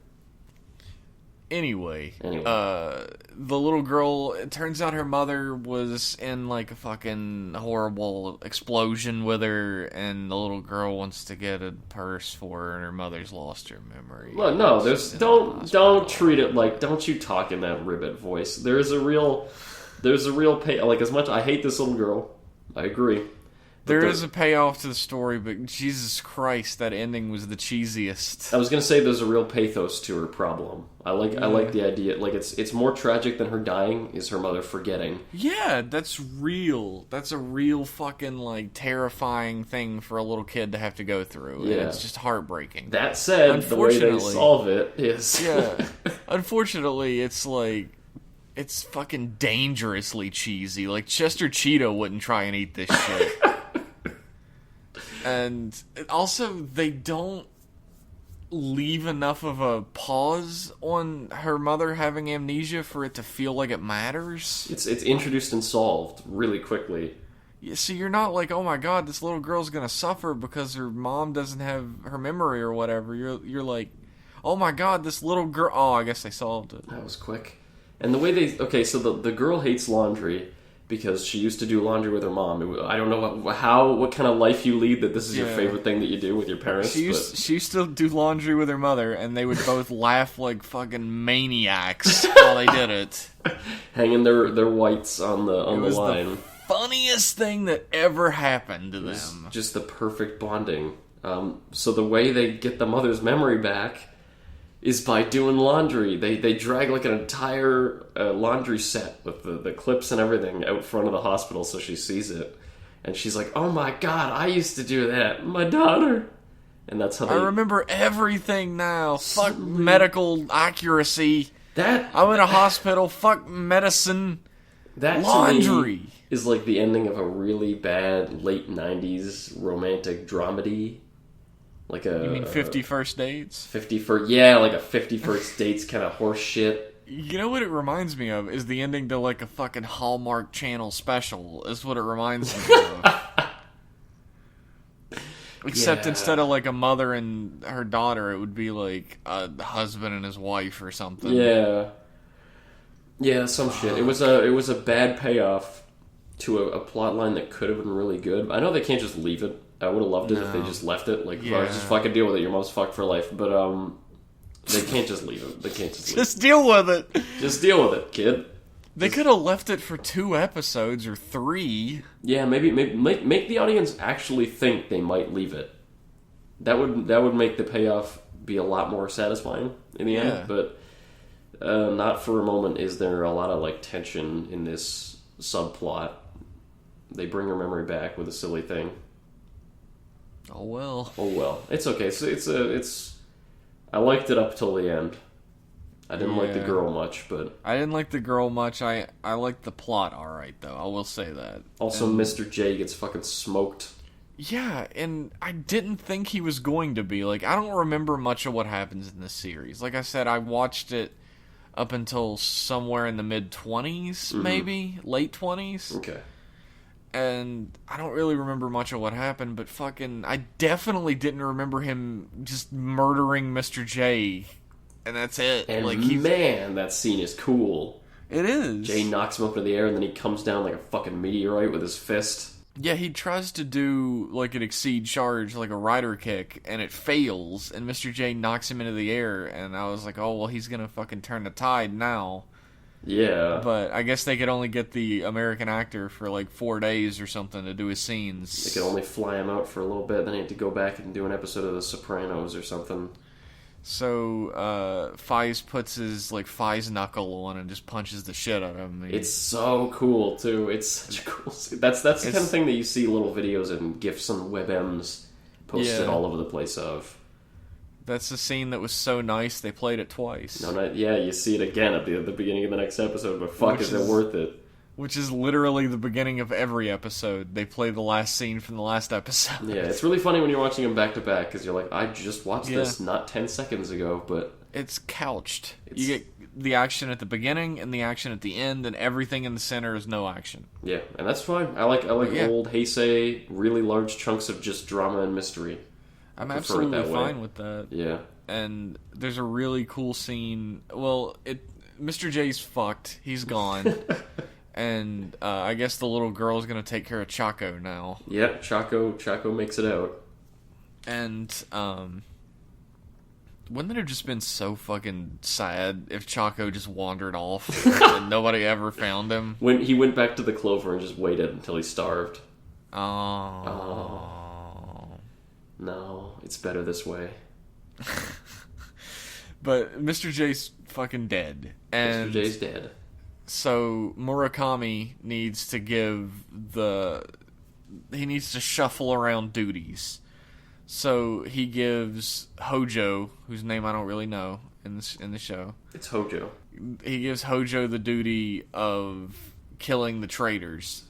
Anyway, the little girl, it turns out her mother was in like a fucking horrible explosion with her, and the little girl wants to get a purse for her, and her mother's lost her memory. Well, no, don't treat it like, don't you talk in that ribbit voice. There's a real pay, like, as much I hate this little girl, I agree. There is a payoff to the story, but Jesus Christ, that ending was the cheesiest. I was gonna say there's a real pathos to her problem. I like the idea. Like it's more tragic than her dying is her mother forgetting. Yeah, that's real. That's a real fucking like terrifying thing for a little kid to have to go through. Yeah, and it's just heartbreaking. That said, the way they solve it is Unfortunately, it's like it's fucking dangerously cheesy. Like Chester Cheetah wouldn't try and eat this shit. And also, they don't... leave enough of a pause on her mother having amnesia for it to feel like it matters. It's introduced and solved really quickly. Yeah, so you're not like, oh my god, this little girl's gonna suffer because her mom doesn't have her memory or whatever. You're like, oh my god, this little girl. Oh, I guess they solved it. That was quick. And the way they so the girl hates laundry because she used to do laundry with her mom. I don't know what kind of life you lead that this is your favorite thing that you do with your parents. She used to do laundry with her mother, and they would both laugh like fucking maniacs while they did it. Hanging their whites on the line. The funniest thing that ever happened to them. Just the perfect bonding. So the way they get the mother's memory back is by doing laundry. They drag like an entire laundry set with the clips and everything out front of the hospital so she sees it. And she's like, oh my god, I used to do that. My daughter. And that's how I remember everything now. Fuck medical accuracy. I'm in a hospital. Fuck medicine. That laundry is like the ending of a really bad late 90s romantic dramedy. Like you mean 50 First Dates? 51st, yeah, like a 50 First Dates kind of horse shit. You know what it reminds me of is the ending to like a fucking Hallmark Channel special. Is what it reminds me of. Except instead of like a mother and her daughter, it would be like a husband and his wife or something. Yeah, some shit. It was a bad payoff to a plot line that could have been really good. I know they can't just leave it. I would have loved it if they just left it. Like, just fucking deal with it. Your mom's fucked for life. But they can't just leave it. They can't just leave it. Just deal with it. Just deal with it, kid. They could have left it for 2 episodes or 3. Yeah, maybe make the audience actually think they might leave it. That would make the payoff be a lot more satisfying in the end. But not for a moment is there a lot of like tension in this subplot. They bring her memory back with a silly thing. Oh well. It's okay. So I liked it up till the end. I didn't like the girl much, but I didn't like the girl much. I liked the plot alright though. I will say that. Also, Mr. J gets fucking smoked. Yeah, and I didn't think he was going to be. Like, I don't remember much of what happens in this series. Like I said, I watched it up until somewhere in the mid-20s, maybe? Late 20s? Okay. And I don't really remember much of what happened, but fucking, I definitely didn't remember him just murdering Mr. J. And that's it. And like, man, that scene is cool. It is. Jay knocks him up into the air, and then he comes down like a fucking meteorite with his fist. Yeah, he tries to do, like, an exceed charge, like a rider kick, and it fails, and Mr. J knocks him into the air, and I was like, oh, well, he's gonna fucking turn the tide now. Yeah. But I guess they could only get the American actor for, like, 4 days or something to do his scenes. They could only fly him out for a little bit, then he had to go back and do an episode of The Sopranos or something. So, Faiz puts his, like, Faiz knuckle on and just punches the shit out of him. It's so cool, too. It's such a cool scene. That's the kind of thing that you see little videos and GIFs and WebMs posted all over the place of. That's the scene that was so nice, they played it twice. You see it again at the beginning of the next episode, but fuck, is it worth it? Which is literally the beginning of every episode. They play the last scene from the last episode. Yeah, it's really funny when you're watching them back to back, because you're like, I just watched this not 10 seconds ago, but... It's couched. You get the action at the beginning and the action at the end, and everything in the center is no action. Yeah, and that's fine. I like old Heisei, really large chunks of just drama and mystery. I'm absolutely fine with that. Yeah. And there's a really cool scene. Well, Mr. J's fucked. He's gone. And I guess the little girl's gonna take care of Chaco now. Yeah, Chaco makes it out. And wouldn't it have just been so fucking sad if Chaco just wandered off and nobody ever found him? When he went back to the clover and just waited until he starved. Oh. No, it's better this way. But Mr. J's fucking dead. And Mr. J's dead. So Murakami needs to he needs to shuffle around duties. So he gives Hojo, whose name I don't really know in the show. It's Hojo. He gives Hojo the duty of killing the traitors.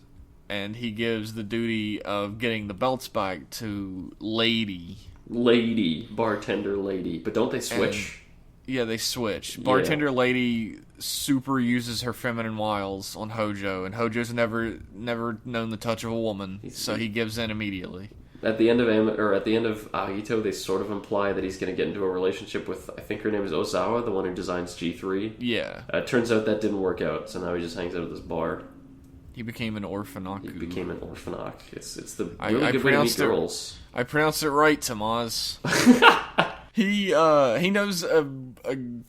And he gives the duty of getting the belts back to Lady. lady, bartender lady. But don't they switch? Yeah, they switch. Bartender lady super uses her feminine wiles on Hojo, and Hojo's never known the touch of a woman, so he gives in immediately. At the end of Ahito, they sort of imply that he's going to get into a relationship with, I think her name is Ozawa, the one who designs G3. Yeah. Turns out that didn't work out, so now he just hangs out at this bar. He became an orphanaku. It's the really good way to meet girls. I pronounced it right, Tamaz. He knows a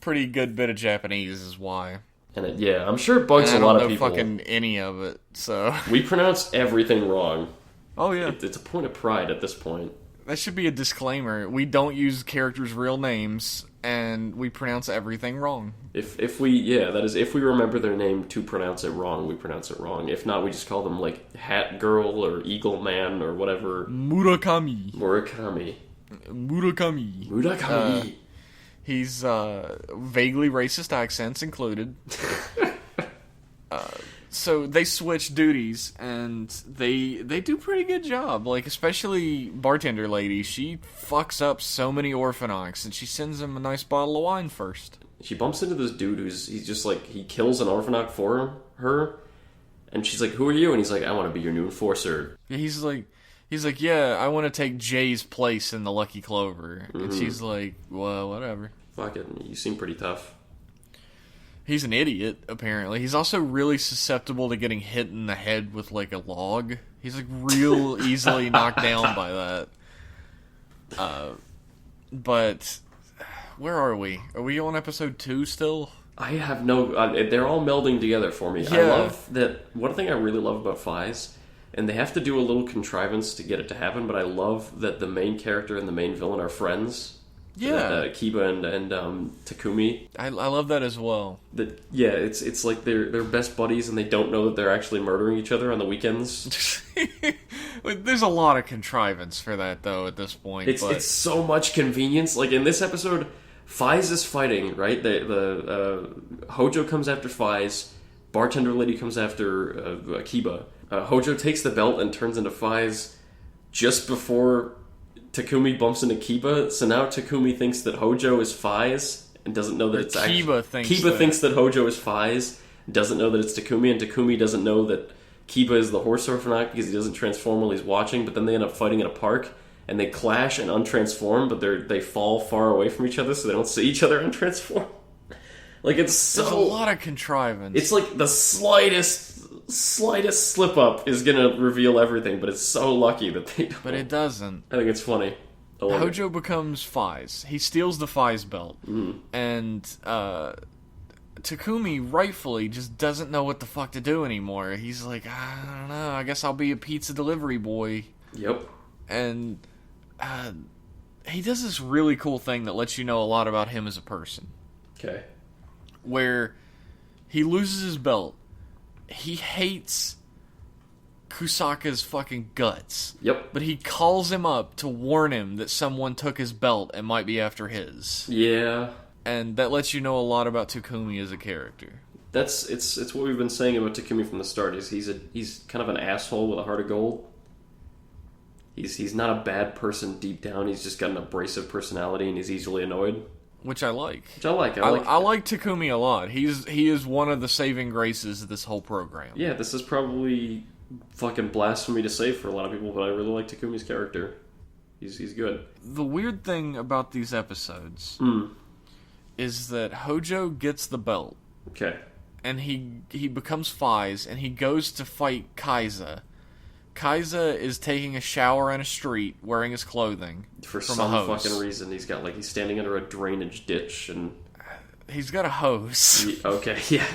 pretty good bit of Japanese, is why. And I'm sure it bugs a lot of people. I don't know fucking any of it, so... We pronounce everything wrong. Oh, yeah. It's a point of pride at this point. That should be a disclaimer. We don't use characters' real names, and we pronounce everything wrong. If we remember their name to pronounce it wrong, we pronounce it wrong. If not, we just call them, like, Hat Girl or Eagle Man or whatever. Murakami. He's vaguely racist accents included. So they switch duties, and they do pretty good job. Like, especially bartender lady, she fucks up so many orphanoks, and she sends him a nice bottle of wine first. She bumps into this dude he's just like, he kills an orphanok for her, and she's like, "Who are you?" And he's like, "I want to be your new enforcer." Yeah, he's like, "Yeah, I want to take Jay's place in the Lucky Clover." Mm-hmm. And she's like, "Well, whatever. Fuck it, you seem pretty tough." He's an idiot, apparently. He's also really susceptible to getting hit in the head with, like, a log. He's, like, real easily knocked down by that. But, where are we? Are we on episode 2 still? I have no... they're all melding together for me. Yeah. I love that... One thing I really love about Faiz, and they have to do a little contrivance to get it to happen, but I love that the main character and the main villain are friends. Yeah, Kiba and Takumi. I love that as well. It's like they're best buddies, and they don't know that they're actually murdering each other on the weekends. There's a lot of contrivance for that, though. At this point, it's so much convenience. Like in this episode, Faiz is fighting. Right, the Hojo comes after Faiz. Bartender lady comes after Kiba. Hojo takes the belt and turns into Faiz just before Takumi bumps into Kiba, so now Takumi thinks that Hojo is Faiz and doesn't know that it's actually... Kiba thinks that Hojo is Faiz, doesn't know that it's Takumi, and Takumi doesn't know that Kiba is the horse orphanok because he doesn't transform while he's watching, but then they end up fighting in a park, and they clash and untransform, but they fall far away from each other so they don't see each other untransform. Like, it's so... There's a lot of contrivance. It's like the slightest slip up is gonna reveal everything, but it's so lucky that they don't. But it doesn't. I think it's funny. Hojo becomes Faiz. He steals the Faiz belt. And Takumi rightfully just doesn't know what the fuck to do anymore. He's like, I don't know, I guess I'll be a pizza delivery boy. Yep. And he does this really cool thing that lets you know a lot about him as a person. Okay. Where he loses his belt. He hates Kusaka's fucking guts. Yep. But he calls him up to warn him that someone took his belt and might be after his. Yeah. And that lets you know a lot about Takumi as a character. It's what we've been saying about Takumi from the start. He's kind of an asshole with a heart of gold. He's not a bad person deep down. He's just got an abrasive personality and he's easily annoyed. Which I like. I like Takumi a lot. He is one of the saving graces of this whole program. Yeah, this is probably fucking blasphemy to say for a lot of people, but I really like Takumi's character. He's good. The weird thing about these episodes is that Hojo gets the belt. Okay. And he becomes Faiz, and he goes to fight Kaiza. Kaiza is taking a shower in a street, wearing his clothing. For some fucking reason, he's standing under a drainage ditch, and he's got a hose. Okay, yeah.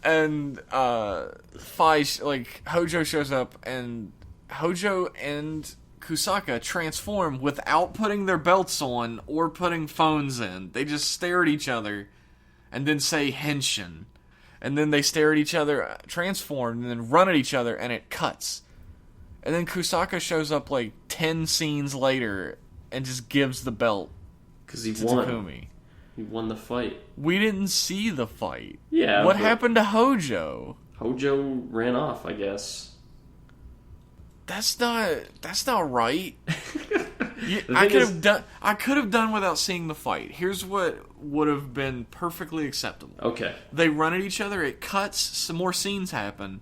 And Faiz, like, Hojo shows up, and Hojo and Kusaka transform without putting their belts on or putting phones in. They just stare at each other, and then say henshin. And then they stare at each other, transform, and then run at each other, and it cuts. And then Kusaka shows up like 10 scenes later and just gives the belt to Takumi. He won the fight. We didn't see the fight. Yeah. What happened to Hojo? Hojo ran off, I guess. That's not right. I could have done without seeing the fight. Here's what would have been perfectly acceptable. Okay. They run at each other. It cuts. Some more scenes happen.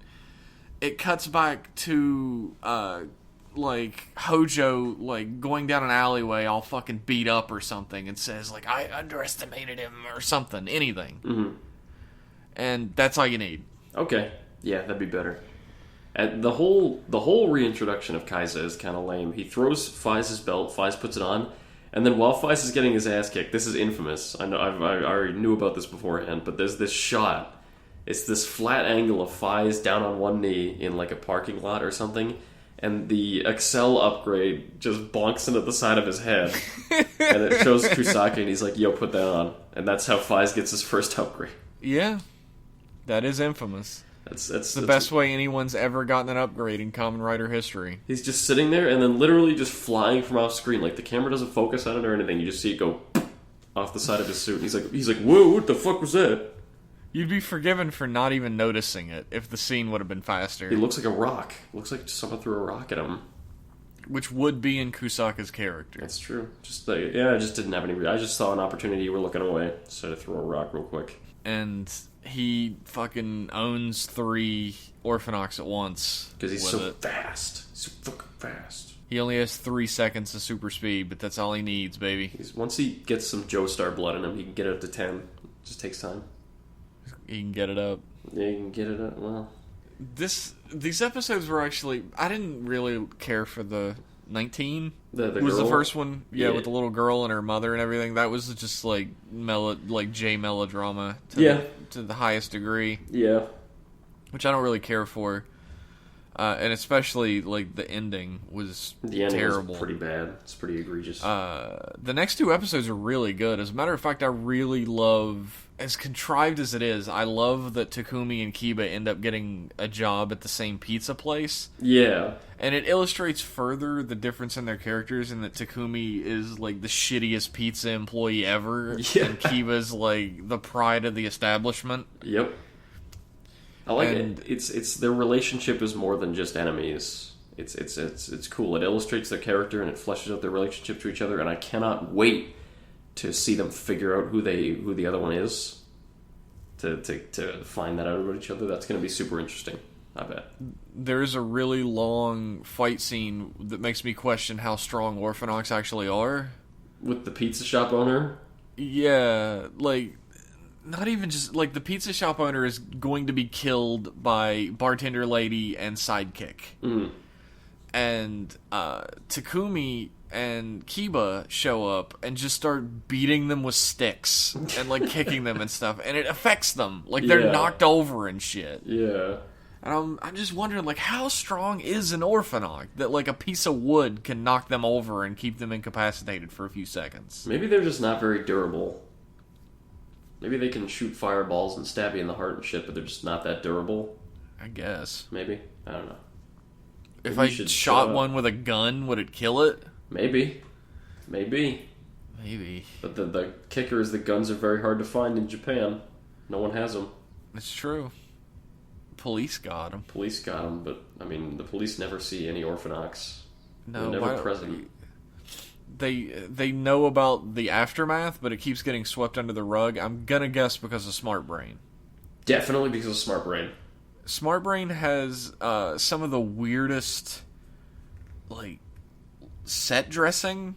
It cuts back to like Hojo like going down an alleyway all fucking beat up or something, and says like, I underestimated him or something. Anything. Mm-hmm. And that's all you need. Okay. Yeah, that'd be better. And the whole reintroduction of Kaiza is kind of lame. He throws Faiz's belt, Faiz puts it on, and then while Faiz is getting his ass kicked, this is infamous. I know I already knew about this beforehand, but there's this shot. It's this flat angle of Faiz down on one knee in like a parking lot or something, and the Excel upgrade just bonks into the side of his head, and it shows Kusaka, and he's like, "Yo, put that on," and that's how Faiz gets his first upgrade. Yeah, that is infamous. That's the best way anyone's ever gotten an upgrade in Kamen Rider history. He's just sitting there and then literally just flying from off screen. Like, the camera doesn't focus on it or anything. You just see it go off the side of his suit. He's like, whoa, what the fuck was that? You'd be forgiven for not even noticing it if the scene would have been faster. He looks like a rock. Looks like someone threw a rock at him. Which would be in Kusaka's character. That's true. Just I just didn't have any... I just saw an opportunity. You were looking away. So I threw a rock real quick. And he fucking owns 3 Orphanox at once. Because he's so fast. He's so fucking fast. He only has 3 seconds of super speed, but that's all he needs, baby. Once he gets some Joestar blood in him, he can get it up to 10. It just takes time. He can get it up. Yeah, he can get it up. Well... These episodes were actually... I didn't really care for the 19. The was girl? The first one, yeah, with the little girl and her mother and everything. That was just like J melodrama to the highest degree. Yeah, which I don't really care for, and especially like the ending was terrible. Was pretty bad. It's pretty egregious. The next 2 episodes are really good. As a matter of fact, I really love. As contrived as it is, I love that Takumi and Kiba end up getting a job at the same pizza place. Yeah. And it illustrates further the difference in their characters, and that Takumi is like the shittiest pizza employee ever, and Kiba's like the pride of the establishment. Yep. I like it. It's their relationship is more than just enemies. It's cool. It illustrates their character and it fleshes out their relationship to each other, and I cannot wait to see them figure out who the other one is. To find that out about each other. That's going to be super interesting. I bet. There's a really long fight scene that makes me question how strong Orphanox actually are. With the pizza shop owner? Yeah, like, not even just, like, the pizza shop owner is going to be killed by bartender lady and sidekick. Mm. And Takumi and Kiba show up and just start beating them with sticks and, like, kicking them and stuff. And it affects them. Like, they're knocked over and shit. Yeah. And I'm just wondering, like, how strong is an Orphanox that, like, a piece of wood can knock them over and keep them incapacitated for a few seconds? Maybe they're just not very durable. Maybe they can shoot fireballs and stab you in the heart and shit, but they're just not that durable. I guess. Maybe. I don't know. If I shot one with a gun, would it kill it? Maybe. But the kicker is the guns are very hard to find in Japan. No one has them. It's true. Police got them. But, I mean, the police never see any Orphanox. No, they're never present. They know about the aftermath, but it keeps getting swept under the rug. I'm gonna guess because of Smart Brain. Definitely because of Smart Brain. Smart Brain has some of the weirdest, like, set dressing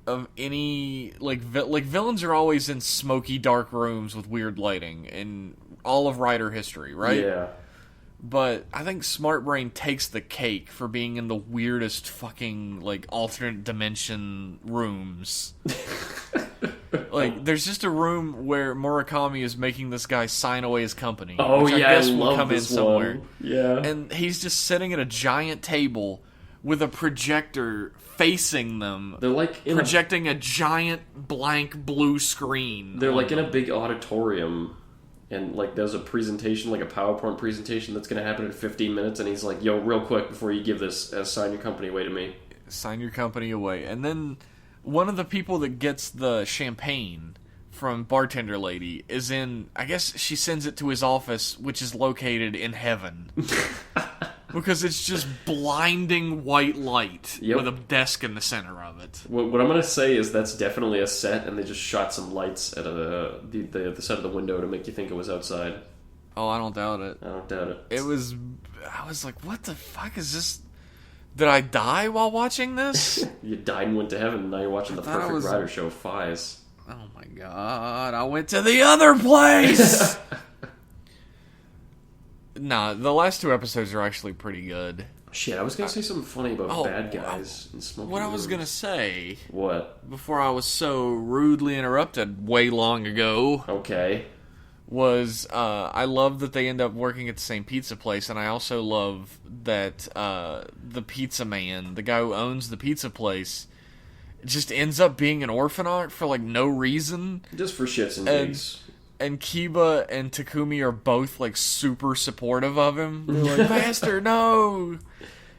of any, like villains are always in smoky, dark rooms with weird lighting in all of Rider history, right? Yeah. But I think Smart Brain takes the cake for being in the weirdest fucking, like, alternate dimension rooms. Like, there's just a room where Murakami is making this guy sign away his company. Oh, which yeah, I guess I will love come this in somewhere. one. Yeah. And he's just sitting at a giant table with a projector facing them. They're like projecting a giant blank blue screen. They're like in a big auditorium, and like there's a presentation, like a PowerPoint presentation that's going to happen in 15 minutes, and he's like, "Yo, real quick before you give this, sign your company away to me." Sign your company away. And then one of the people that gets the champagne from bartender lady is in, I guess she sends it to his office, which is located in heaven. Because it's just blinding white light Yep. with a desk in the center of it. What I'm going to say is that's definitely a set, and they just shot some lights at the side of the window to make you think it was outside. Oh, I don't doubt it. I don't doubt it. I was like, what the fuck is this? Did I die while watching this? You died and went to heaven, and now you're watching the Perfect Rider show, Faiz. Oh my god, I went to the other place! Nah, the last 2 episodes are actually pretty good. Shit, I was going to say something funny about bad guys and smoking What I was rooms. going to say... What? Before I was so rudely interrupted way long ago... Okay. Was, I love that they end up working at the same pizza place, and I also love that, the pizza man, the guy who owns the pizza place, just ends up being an orphanot for, like, no reason. Just for shits and gigs. And Kiba and Takumi are both, like, super supportive of him. They're like, Master, no!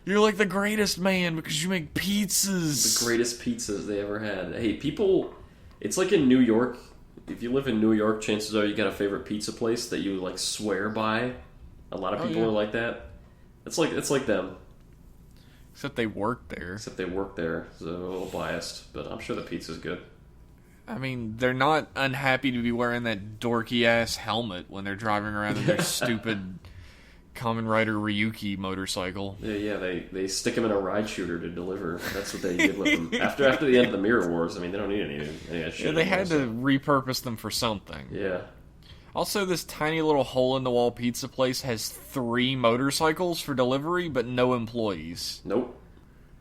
You're, like, the greatest man because you make pizzas! The greatest pizzas they ever had. Hey, people... It's like in New York. If you live in New York, chances are you got a favorite pizza place that you, like, swear by. A lot of people are like that. It's like them. Except they work there. Except they work there, so a little biased. But I'm sure the pizza's good. I mean, they're not unhappy to be wearing that dorky-ass helmet when they're driving around in their stupid Kamen Rider Ryuki motorcycle. Yeah, they stick him in a ride shooter to deliver. That's what they did with him. After the end of the Mirror Wars, I mean, they don't need any of that shit. Yeah, they had anymore, to repurpose them for something. Yeah. Also, this tiny little hole-in-the-wall pizza place has 3 motorcycles for delivery, but no employees. Nope.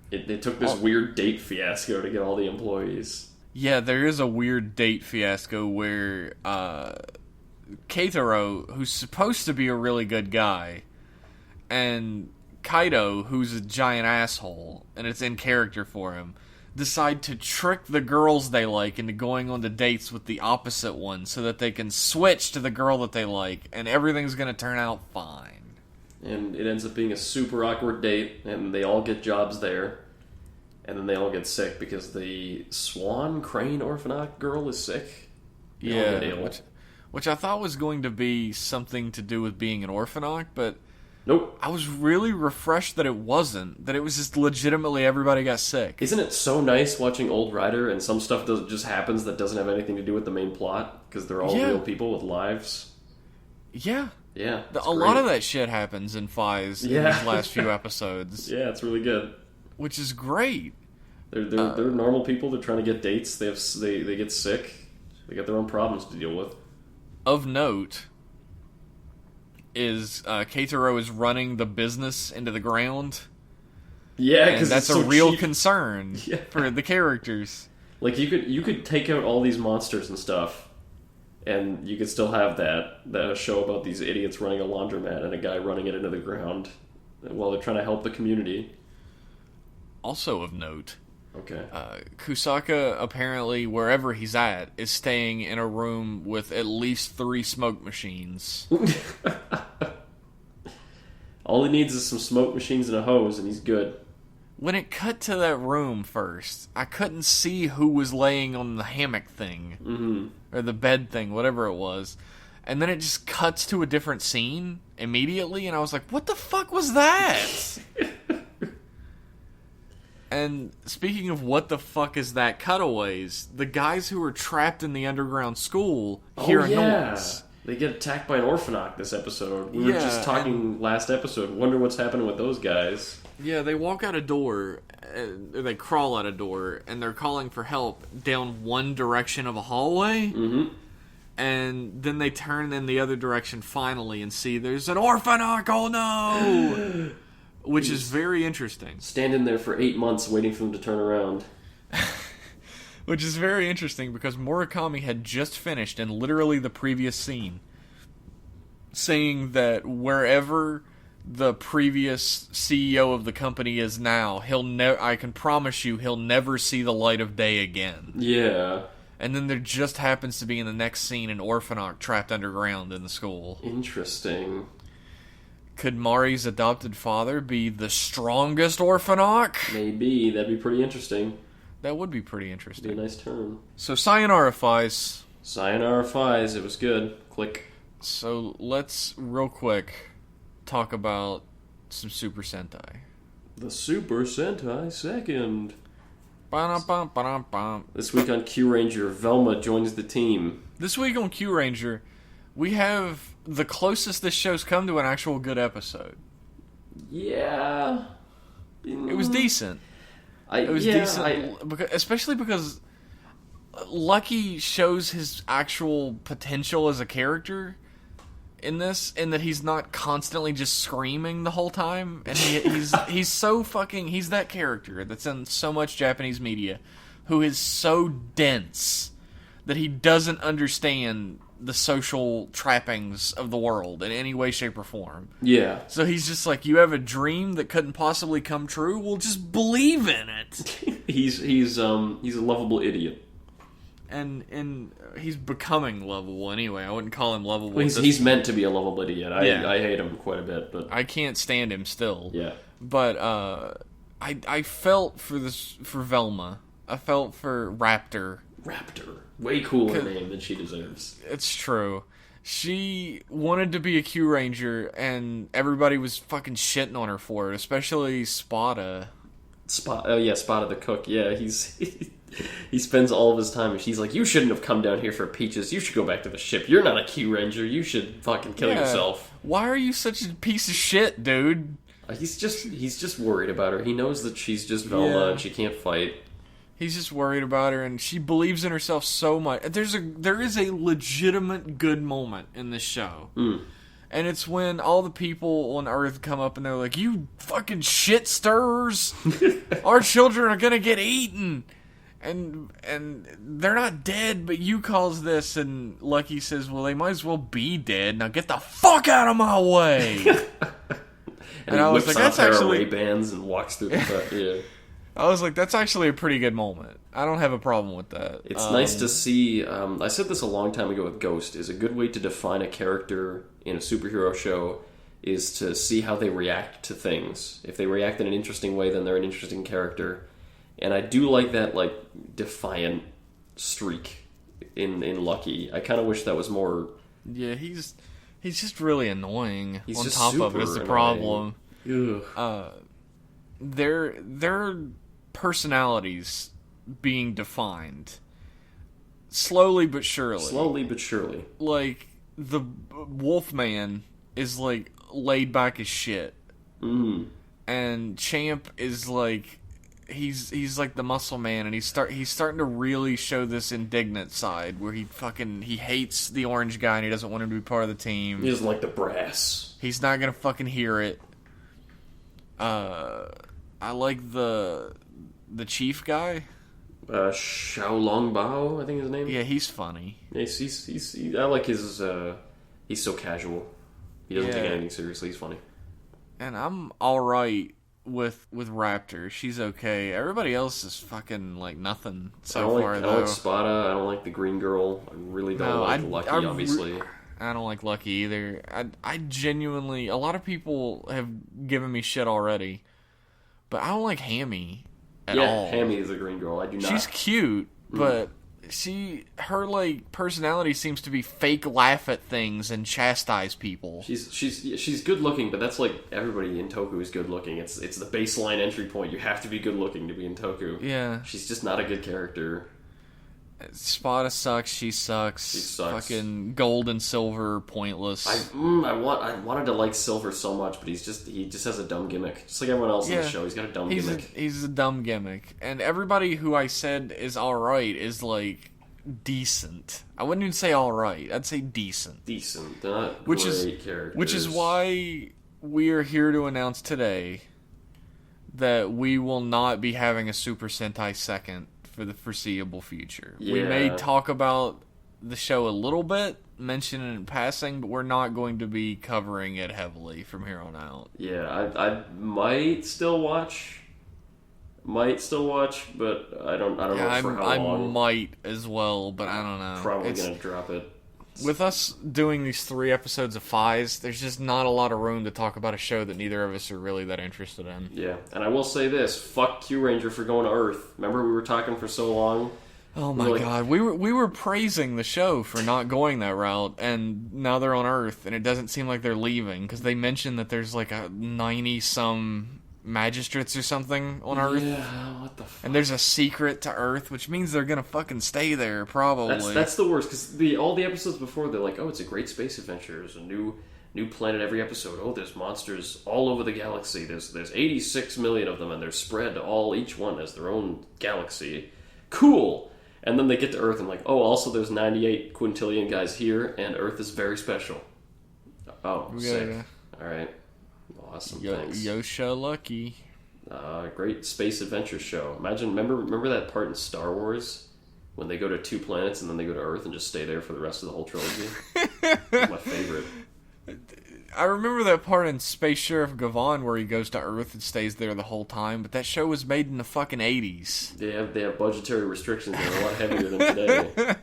They took this weird date fiasco to get all the employees. Yeah, there is a weird date fiasco where Keitaro, who's supposed to be a really good guy, and Kaido, who's a giant asshole, and it's in character for him, decide to trick the girls they like into going on the dates with the opposite one so that they can switch to the girl that they like, and everything's going to turn out fine. And it ends up being a super awkward date, and they all get jobs there. And then they all get sick because the Swan Crane Orphanat girl is sick. They all get ill. Which I thought was going to be something to do with being an orphanat, but nope. I was really refreshed that it wasn't. That it was just legitimately everybody got sick. Isn't it so nice watching Old Rider and some stuff just happens that doesn't have anything to do with the main plot? Because they're all real people with lives. Yeah. Yeah. A lot of that shit happens in Faiz in these last few episodes. Yeah, it's really good. Which is great. They're normal people. They're trying to get dates. They get sick. They got their own problems to deal with. Of note is Keitaro is running the business into the ground. Yeah, because that's so a real cheap. concern for the characters. Like you could take out all these monsters and stuff, and you could still have that show about these idiots running a laundromat and a guy running it into the ground while they're trying to help the community. Also of note. Okay. Kusaka, apparently, wherever he's at, is staying in a room with at least 3 smoke machines. All he needs is some smoke machines and a hose, and he's good. When it cut to that room first, I couldn't see who was laying on the hammock thing. Mm-hmm. Or the bed thing, whatever it was. And then it just cuts to a different scene immediately, and I was like, what the fuck was that? And speaking of what the fuck is that cutaways, the guys who are trapped in the underground school hear a noise. They get attacked by an orphanat this episode. We were just talking last episode. Wonder what's happening with those guys. Yeah, they walk out a door, or they crawl out a door, and they're calling for help down one direction of a hallway. Mm-hmm. And then they turn in the other direction finally and see there's an orphanat. Oh no! Which is very interesting. Standing there for 8 months waiting for them to turn around. Which is very interesting because Murakami had just finished in literally the previous scene saying that wherever the previous CEO of the company is now, I can promise you he'll never see the light of day again. Yeah. And then there just happens to be in the next scene an orphanat trapped underground in the school. Interesting. Could Mari's adopted father be the strongest orphanat? Maybe. That'd be pretty interesting. That would be pretty interesting. Be a nice turn. So, sayonara, Faiz. Sayonara, Faiz. It was good. Click. So, let's, real quick, talk about some Super Sentai. The Super Sentai second. Ba-dum-bum. This week on Kyuranger, Velma joins the team. This week on Kyuranger, we have the closest this show's come to an actual good episode. Yeah. It was decent. Especially because Lucky shows his actual potential as a character in this, in that he's not constantly just screaming the whole time, and he's so fucking, he's that character that's in so much Japanese media who is so dense that he doesn't understand the social trappings of the world in any way, shape, or form. Yeah. So he's just like, you have a dream that couldn't possibly come true? Well, just believe in it. He's a lovable idiot. And he's becoming lovable anyway. I wouldn't call him lovable. Well, he's meant to be a lovable idiot. I hate him quite a bit, but I can't stand him still. Yeah. But I felt for Velma. I felt for Raptor. Way cooler name than she deserves. It's true. She wanted to be a Kyuranger, and everybody was fucking shitting on her for it, especially Spada. Spada the cook. Yeah, he spends all of his time, and she's like, you shouldn't have come down here for peaches. You should go back to the ship. You're not a Kyuranger. You should fucking kill yourself. Why are you such a piece of shit, dude? He's just worried about her. He knows that she's just Velma and she can't fight. He's just worried about her, and she believes in herself so much. There is a legitimate good moment in this show. And it's when all the people on Earth come up and they're like, you fucking shit stirrers! Our children are gonna get eaten! And they're not dead, but you caused this. And Lucky says, well, they might as well be dead. Now get the fuck out of my way! and he whips out a pair of Ray-Bans and walks through the I was like, that's actually a pretty good moment. I don't have a problem with that. It's nice to see, I said this a long time ago with Ghost, is a good way to define a character in a superhero show is to see how they react to things. If they react in an interesting way, then they're an interesting character. And I do like that, like, defiant streak in Lucky. I kind of wish that was more... Yeah, he's just really annoying. He's on just top super of it is the annoying. problem. Their personalities being defined slowly but surely. Like, the Wolfman is like laid back as shit, and Champ is like he's like the muscle man, and he's starting to really show this indignant side where he hates the orange guy and he doesn't want him to be part of the team. He doesn't like the brass. He's not gonna fucking hear it. I like the chief guy. Xiaolong Bao, I think his name. Yeah, he's funny. Yeah, I like his. He's so casual. He doesn't take anything seriously. He's funny. And I'm all right with Raptor. She's okay. Everybody else is fucking like nothing so far. I don't like Spada. I don't like the green girl. I really don't like Lucky. Obviously, I don't like Lucky either. I genuinely. A lot of people have given me shit already, but I don't like Hammy at all. Yeah, Hammy is a green girl. I do not. She's cute, but her like personality seems to be fake laugh at things and chastise people. She's good looking, but that's like everybody in Toku is good looking. It's the baseline entry point. You have to be good looking to be in Toku. Yeah. She's just not a good character. Spada sucks. She sucks. She sucks. Fucking gold and silver, pointless. I wanted to like Silver so much, but he just has a dumb gimmick, just like everyone else in the show. He's got a dumb gimmick. He's a dumb gimmick, and everybody who I said is all right is like decent. I wouldn't even say all right. I'd say decent. Decent, not great characters. Which is why we are here to announce today that we will not be having a Super Sentai second for the foreseeable future. Yeah. We may talk about the show a little bit, mention it in passing, but we're not going to be covering it heavily from here on out. Yeah, I might still watch, but I don't know for how long. I might as well, but I don't know. Probably gonna drop it. With us doing these 3 episodes of Faiz, there's just not a lot of room to talk about a show that neither of us are really that interested in. Yeah, and I will say this, fuck Kyuranger for going to Earth. Remember we were talking for so long Oh my god, we were praising the show for not going that route, and now they're on Earth, and it doesn't seem like they're leaving, because they mentioned that there's like a 90-some magistrates or something on Earth. Yeah, what the fuck? And there's a secret to Earth, which means they're gonna fucking stay there, probably. That's the worst, because all the episodes before, they're like, oh, it's a great space adventure, there's a new planet every episode, oh, there's monsters all over the galaxy, there's 86 million of them, and they're spread each one has their own galaxy. Cool! And then they get to Earth and like, oh, also there's 98 quintillion guys here, and Earth is very special. Oh, sick. Alright. Awesome, thanks. Yosha Lucky. Great space adventure show. Remember that part in Star Wars? When they go to 2 planets and then they go to Earth and just stay there for the rest of the whole trilogy? That's my favorite. I remember that part in Space Sheriff Gavon where he goes to Earth and stays there the whole time, but that show was made in the fucking 80s. They have budgetary restrictions that are a lot heavier than today.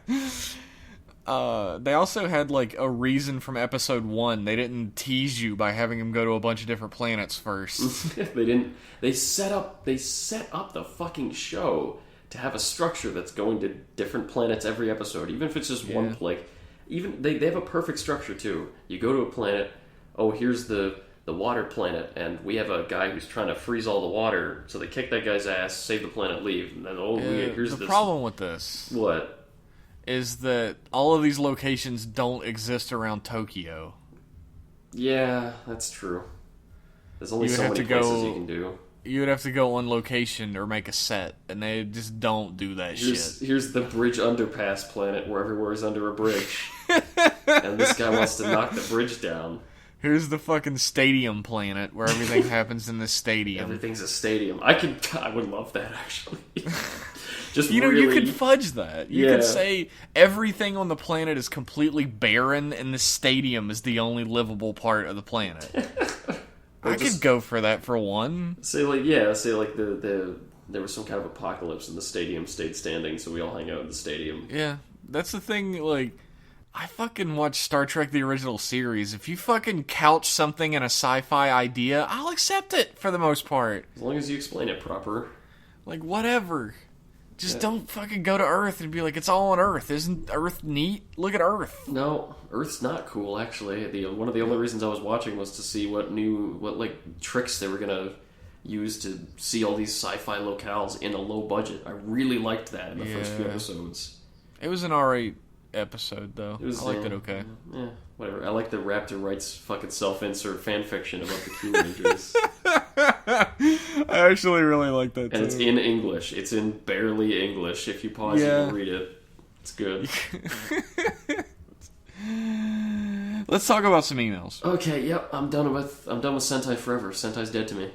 They also had like a reason from episode 1. They didn't tease you by having him go to a bunch of different planets first. They didn't. They set up the fucking show to have a structure that's going to different planets every episode, even if it's just one. Like, even they have a perfect structure too. You go to a planet. Oh, here's the water planet, and we have a guy who's trying to freeze all the water, so they kick that guy's ass, save the planet, leave, and then here's the this. Problem with this, what, is that all of these locations don't exist around Tokyo. Yeah, that's true. There's only so many places you can do. You would have to go on location or make a set, and they just don't do that shit. Here's the bridge underpass planet where everywhere is under a bridge, and this guy wants to knock the bridge down. Here's the fucking stadium planet where everything happens in the stadium. Everything's a stadium. I would love that, actually. Just you could fudge that. You could say everything on the planet is completely barren, and the stadium is the only livable part of the planet. I could go for that for one. Say like there was some kind of apocalypse and the stadium stayed standing, so we all hang out in the stadium. Yeah, that's the thing, like, I fucking watch Star Trek the original series. If you fucking couch something in a sci-fi idea, I'll accept it for the most part. As long as you explain it proper. Like, whatever. Just don't fucking go to Earth and be like, it's all on Earth. Isn't Earth neat? Look at Earth. No, Earth's not cool, actually. One of the only reasons I was watching was to see what tricks they were gonna use to see all these sci-fi locales in a low budget. I really liked that in the first few episodes. It was an alright episode, though. I liked it okay. Yeah, whatever. I like the Raptor writes fucking self-insert fanfiction about the Kyurangers. I actually really like that, too. And it's in English. It's in barely English. If you pause, you can read it. It's good. Let's talk about some emails. Okay, yep. I'm done with Sentai forever. Sentai's dead to me.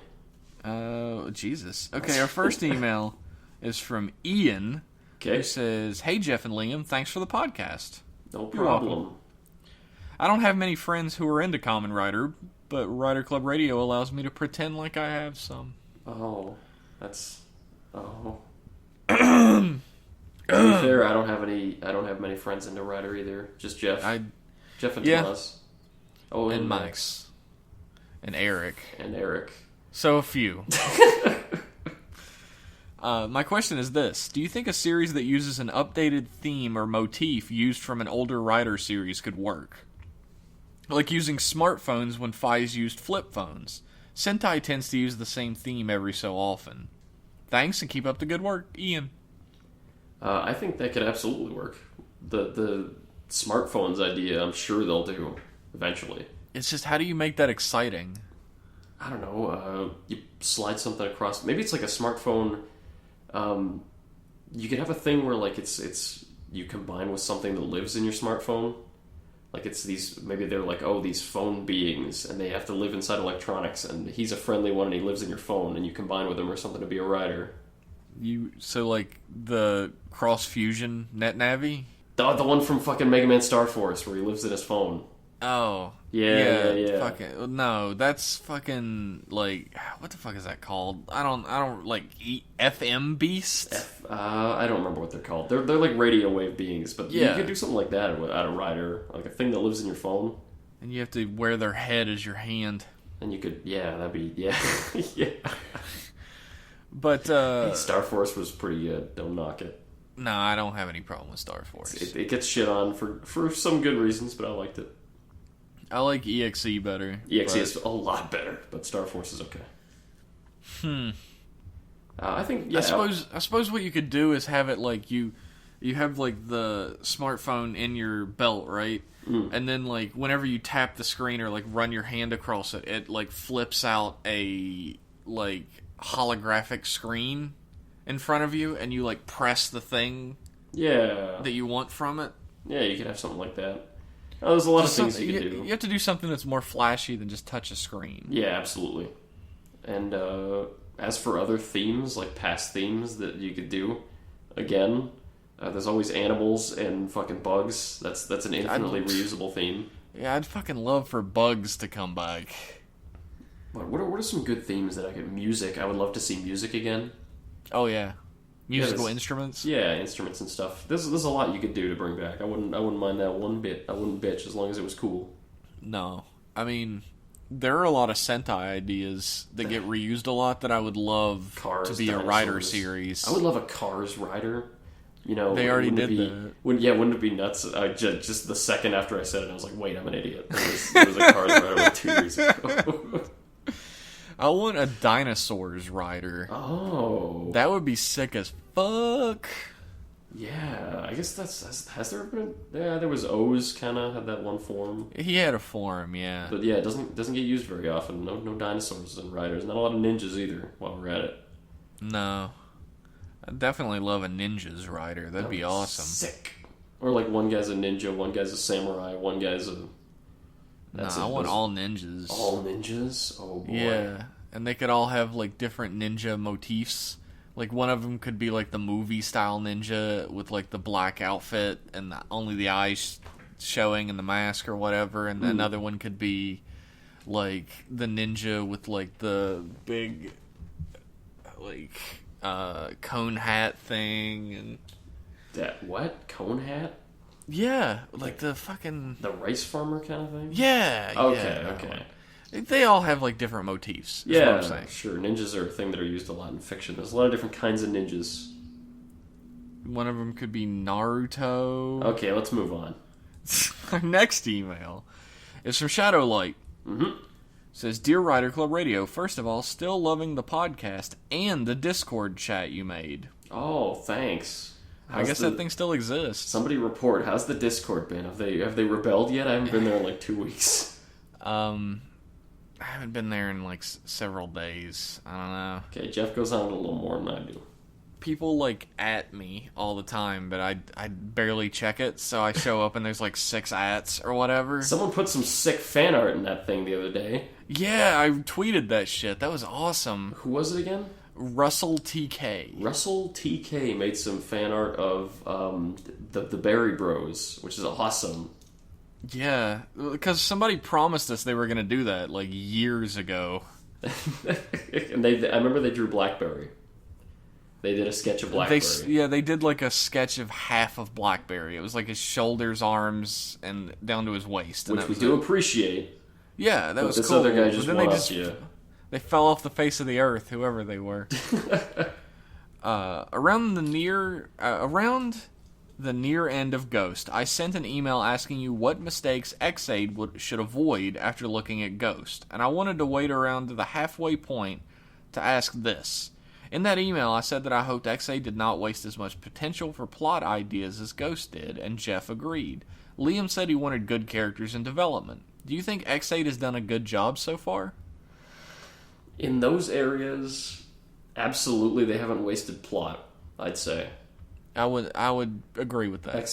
Oh, Jesus. Okay, our first email is from Ian. Okay. Who says, "Hey Jeff and Liam, thanks for the podcast." No problem. I don't have many friends who are into Kamen Rider, but Rider Club Radio allows me to pretend like I have some. Oh, that's... Oh. To be fair, I don't have many friends into Rider either. Just Jeff. Jeff and Tomas. Oh, and Max. And Eric. So a few. My question is this. Do you think a series that uses an updated theme or motif used from an older Rider series could work? Like using smartphones when Faiz used flip phones. Sentai tends to use the same theme every so often. Thanks and keep up the good work, Ian. I think that could absolutely work. The smartphones idea, I'm sure they'll do eventually. It's just, how do you make that exciting? I don't know. You slide something across. Maybe it's like a smartphone. You could have a thing where like it's you combine with something that lives in your smartphone. Like it's maybe they're like, oh, these phone beings, and they have to live inside electronics, and he's a friendly one, and he lives in your phone, and you combine with him or something to be a rider. So like the cross fusion net navi? The one from fucking Mega Man Star Force where he lives in his phone. Oh. Yeah. Fucking, no, that's fucking, like, what the fuck is that called? I don't like, FM Beast? I don't remember what they're called. They're like radio wave beings, but you could do something like that out of Rider, like a thing that lives in your phone. And you have to wear their head as your hand. And you could, that'd be, yeah. But, Star Force was pretty good, don't knock it. No, I don't have any problem with Star Force. It gets shit on for some good reasons, but I liked it. I like EXE better. EXE is a lot better, but Star Force is okay. I think, yeah. I suppose what you could do is have it like you have like the smartphone in your belt, right? And then like whenever you tap the screen or like run your hand across it, it like flips out a like holographic screen in front of you, and you like press the thing that you want from it. Yeah, you could have something like that. Oh, there's a lot of things you can do. You have to do something that's more flashy than just touch a screen. Yeah, absolutely. And as for other themes, like past themes that you could do, again, there's always animals and fucking bugs. That's an infinitely reusable theme. Yeah, I'd fucking love for bugs to come back. What are some good themes that I could... Music. I would love to see music again. Oh, yeah. Musical instruments? Yeah, instruments and stuff. There's a lot you could do to bring back. I wouldn't mind that one bit. I wouldn't bitch as long as it was cool. No. I mean, there are a lot of Sentai ideas that get reused a lot that I would love to be a rider series. I would love a Cars rider. You know, they already did that. Wouldn't it be nuts? Just the second after I said it, I was like, wait, I'm an idiot. There was a Cars rider like 2 years ago. I want a dinosaurs rider. Oh. That would be sick as fuck. Yeah, I guess has there been... Yeah, there was O's kind of had that one form. He had a form, yeah. But yeah, it doesn't get used very often. No dinosaurs and riders. Not a lot of ninjas either, while we're at it. No. I'd definitely love a ninjas rider. That'd be awesome. Sick. Or like one guy's a ninja, one guy's a samurai, one guy's a... I want all ninjas. All ninjas? Oh boy. Yeah, and they could all have like different ninja motifs. Like one of them could be like the movie style ninja with like the black outfit and only the eyes showing and the mask or whatever, and another one could be like the ninja with like the big like cone hat thing and that what? Cone hat? Yeah, like the fucking... The rice farmer kind of thing? Yeah. Okay. They all have, like, different motifs. Yeah, what I'm saying. Sure. Ninjas are a thing that are used a lot in fiction. There's a lot of different kinds of ninjas. One of them could be Naruto. Okay, let's move on. Our next email is from Shadowlight. Mm-hmm. It says, Dear Rider Club Radio, first of all, still loving the podcast and the Discord chat you made. Oh, thanks. I guess that thing still exists. Somebody report. How's the Discord been? Have they rebelled yet? I haven't been there in like 2 weeks. I haven't been there in like several days. I don't know. Okay, Jeff goes on a little more than I do. People like at me all the time, but I barely check it. So I show up and there's like 6 ats or whatever. Someone put some sick fan art in that thing the other day. Yeah, I tweeted that shit. That was awesome. Who was it again? Russell TK. Russell TK made some fan art of the Berry Bros, which is awesome. Yeah, because somebody promised us they were going to do that, like, years ago. And I remember they drew Blackberry. They did a sketch of Blackberry. They did, like, a sketch of half of Blackberry. It was, like, his shoulders, arms, and down to his waist. Which we do appreciate. Yeah, that was cool. This other guy just one-upped you. They fell off the face of the earth, whoever they were. Around the near end of Ghost, I sent an email asking you what mistakes Xaid should avoid after looking at Ghost, and I wanted to wait around to the halfway point to ask this. In that email, I said that I hoped Xaid did not waste as much potential for plot ideas as Ghost did, and Jeff agreed. Liam said he wanted good characters and development. Do you think Xaid has done a good job so far? In those areas, absolutely, they haven't wasted plot, I'd say. I would agree with that.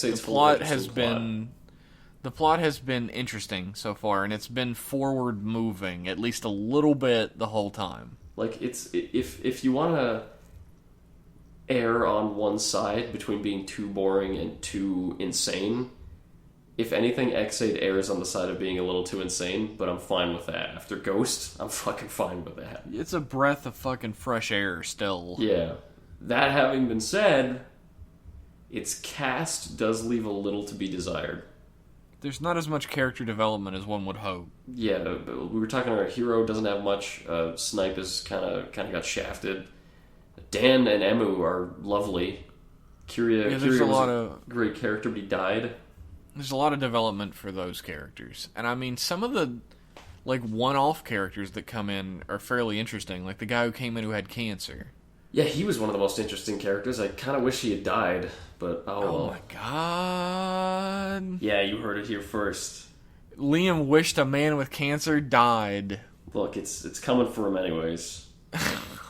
The plot has been interesting so far, and it's been forward moving at least a little bit the whole time. Like if you want to err on one side between being too boring and too insane, if anything, Xaid errs on the side of being a little too insane, but I'm fine with that. After Ghost, I'm fucking fine with that. It's a breath of fucking fresh air still. Yeah. That having been said, its cast does leave a little to be desired. There's not as much character development as one would hope. Yeah, we were talking our hero doesn't have much. Snipe is kind of got shafted. Dan and Emu are lovely. there's a lot of great character, but he died. There's a lot of development for those characters, and I mean some of the like one-off characters that come in are fairly interesting. Like the guy who came in who had cancer. Yeah, he was one of the most interesting characters. I kind of wish he had died, but oh well. Oh my god! Yeah, you heard it here first. Liam wished a man with cancer died. Look, it's coming for him anyways.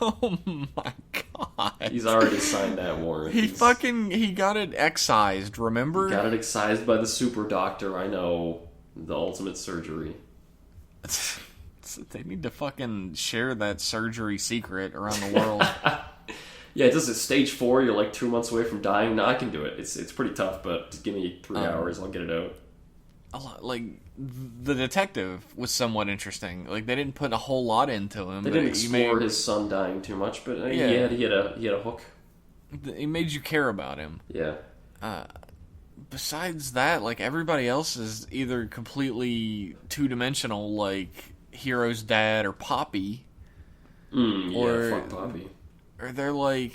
Oh my god! He's already signed that warrant. He got it excised. Remember? He got it excised by the super doctor. I know, the ultimate surgery. They need to fucking share that surgery secret around the world. Yeah, it does it stage 4. You're like 2 months away from dying. No, I can do it. It's pretty tough, but just give me 3 hours. I'll get it out. A lot, like the detective was somewhat interesting. Like they didn't put a whole lot into him. They didn't explore his son dying too much, but yeah. he had a hook. He made you care about him. Yeah. Besides that, like everybody else is either completely two-dimensional, like Hero's dad or Poppy, Yeah, fuck Poppy. Or they're like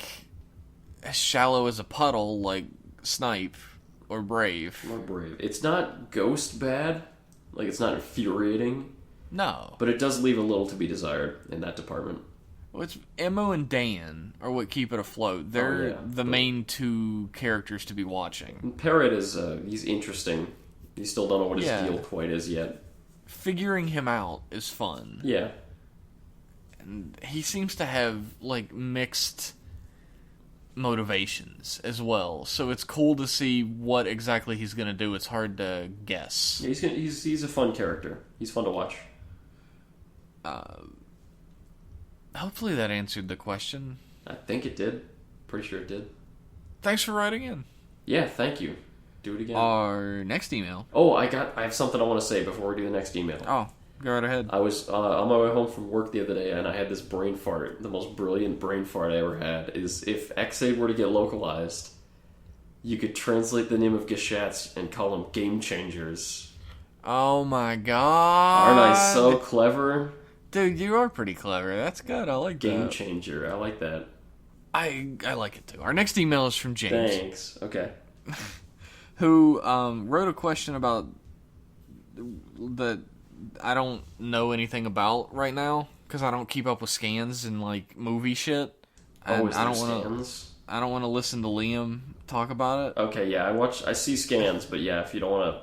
as shallow as a puddle, like Snipe or Brave. Or Brave. It's not ghost bad, like it's not infuriating. No, but it does leave a little to be desired in that department. Well, it's Emo and Dan are what keep it afloat. They're the main two characters to be watching. Parrot is he's interesting. You still don't know what his deal quite is yet. Figuring him out is fun. Yeah. And he seems to have like mixed motivations as well. So it's cool to see what exactly he's going to do. It's hard to guess. Yeah, he's a fun character. He's fun to watch. Hopefully that answered the question. I think it did. Pretty sure it did. Thanks for writing in. Yeah, thank you. Do it again. Our next email. Oh, I have something I want to say before we do the next email. Oh, go right ahead. I was on my way home from work the other day, and I had this brain fart. The most brilliant brain fart I ever had is if X-Aid were to get localized, you could translate the name of Gashats and call them Game Changers. Oh my god. Aren't I so clever? Dude, you are pretty clever. That's good. I like Game that. Changer. I like that. I like it too. Our next email is from James. Thanks. Okay. Who wrote a question about that I don't know anything about right now because I don't keep up with scans and like movie shit. And I don't want to listen to Liam talk about it. Okay, yeah, I see scans, but yeah, if you don't want to,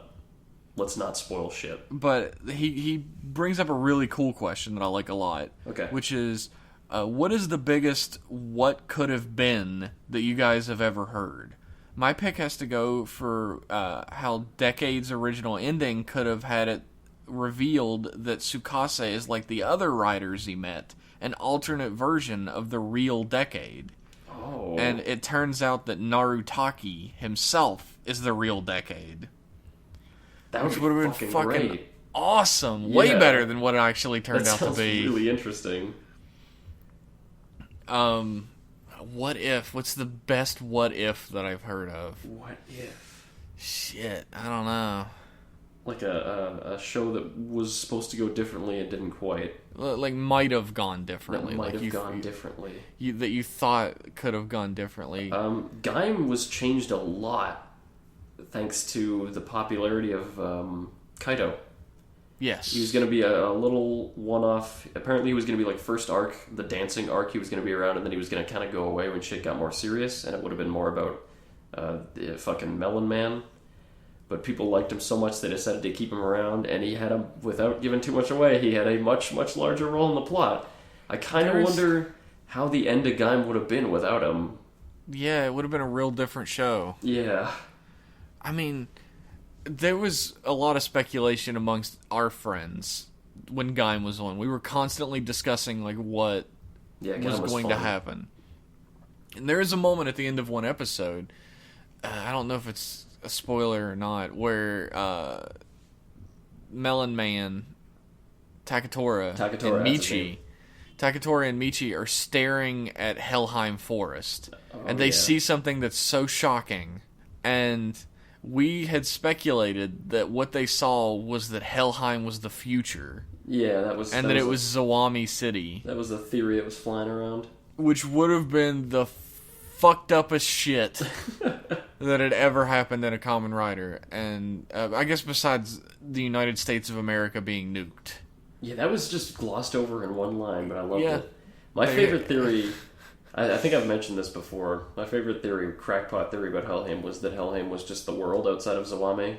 let's not spoil shit. But he brings up a really cool question that I like a lot. Okay. Which is, what is the biggest what could have been that you guys have ever heard? My pick has to go for how Decade's original ending could have had it revealed that Tsukasa is like the other writers he met, an alternate version of the real Decade. Oh. And it turns out that Narutaki himself is the real Decade. That would have been fucking great. Awesome. Yeah. Way better than what it actually turned out to be. Really interesting. What if? What's the best what if that I've heard of? What if? Shit, I don't know. Like a show that was supposed to go differently and didn't quite. Like might have gone differently. That might have gone differently. That you thought could have gone differently. Gaim was changed a lot thanks to the popularity of Kaito. Yes. He was going to be a little one-off. Apparently he was going to be like first arc, the dancing arc, he was going to be around, and then he was going to kind of go away when shit got more serious, and it would have been more about the fucking Melon Man. But people liked him so much they decided to keep him around, and he had without giving too much away, he had a much, much larger role in the plot. I kind of wonder how the end of Gaim would have been without him. Yeah, it would have been a real different show. Yeah. I mean, there was a lot of speculation amongst our friends when Gaim was on. We were constantly discussing like what was going to happen. And there is a moment at the end of one episode, I don't know if it's a spoiler or not, where Melon Man, Takatora and Michi are staring at Helheim Forest, and they see something that's so shocking, and we had speculated that what they saw was that Helheim was the future. Yeah, that was... And that it was Zawami City. That was the theory that was flying around. Which would have been the fucked up as shit that had ever happened in a Kamen Rider. And I guess besides the United States of America being nuked. Yeah, that was just glossed over in one line, but I loved it. My favorite theory, I think I've mentioned this before, my favorite theory, crackpot theory about Helheim was that Helheim was just the world outside of Zawame,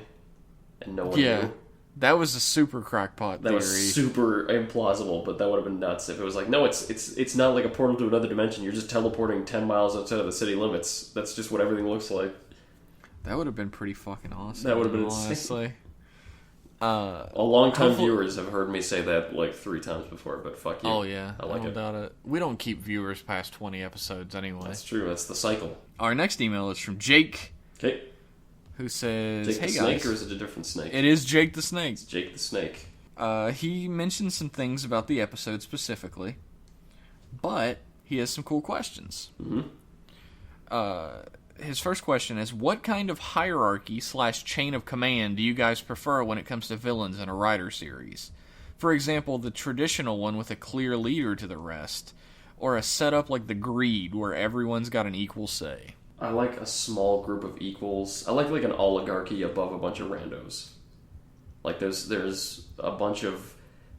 and no one knew. That was a super crackpot theory. That was super implausible, but that would have been nuts if it was like, no, it's not like a portal to another dimension, you're just teleporting 10 miles outside of the city limits. That's just what everything looks like. That would have been pretty fucking awesome. That would have been honestly. A long-time viewers have heard me say that like 3 times before, but fuck you. Oh yeah, I like don't doubt it. We don't keep viewers past 20 episodes anyway. That's true. That's the cycle. Our next email is from Jake. Okay. Who says, Jake "Hey the guys, Snake, or is it a different snake?" It is Jake the Snake. It's Jake the Snake. He mentioned some things about the episode specifically, but he has some cool questions. Mm-hmm. His first question is, what kind of hierarchy / chain of command do you guys prefer when it comes to villains in a Rider series? For example, the traditional one with a clear leader to the rest, or a setup like the Greed where everyone's got an equal say. I like a small group of equals. I like an oligarchy above a bunch of randos. Like there's a bunch of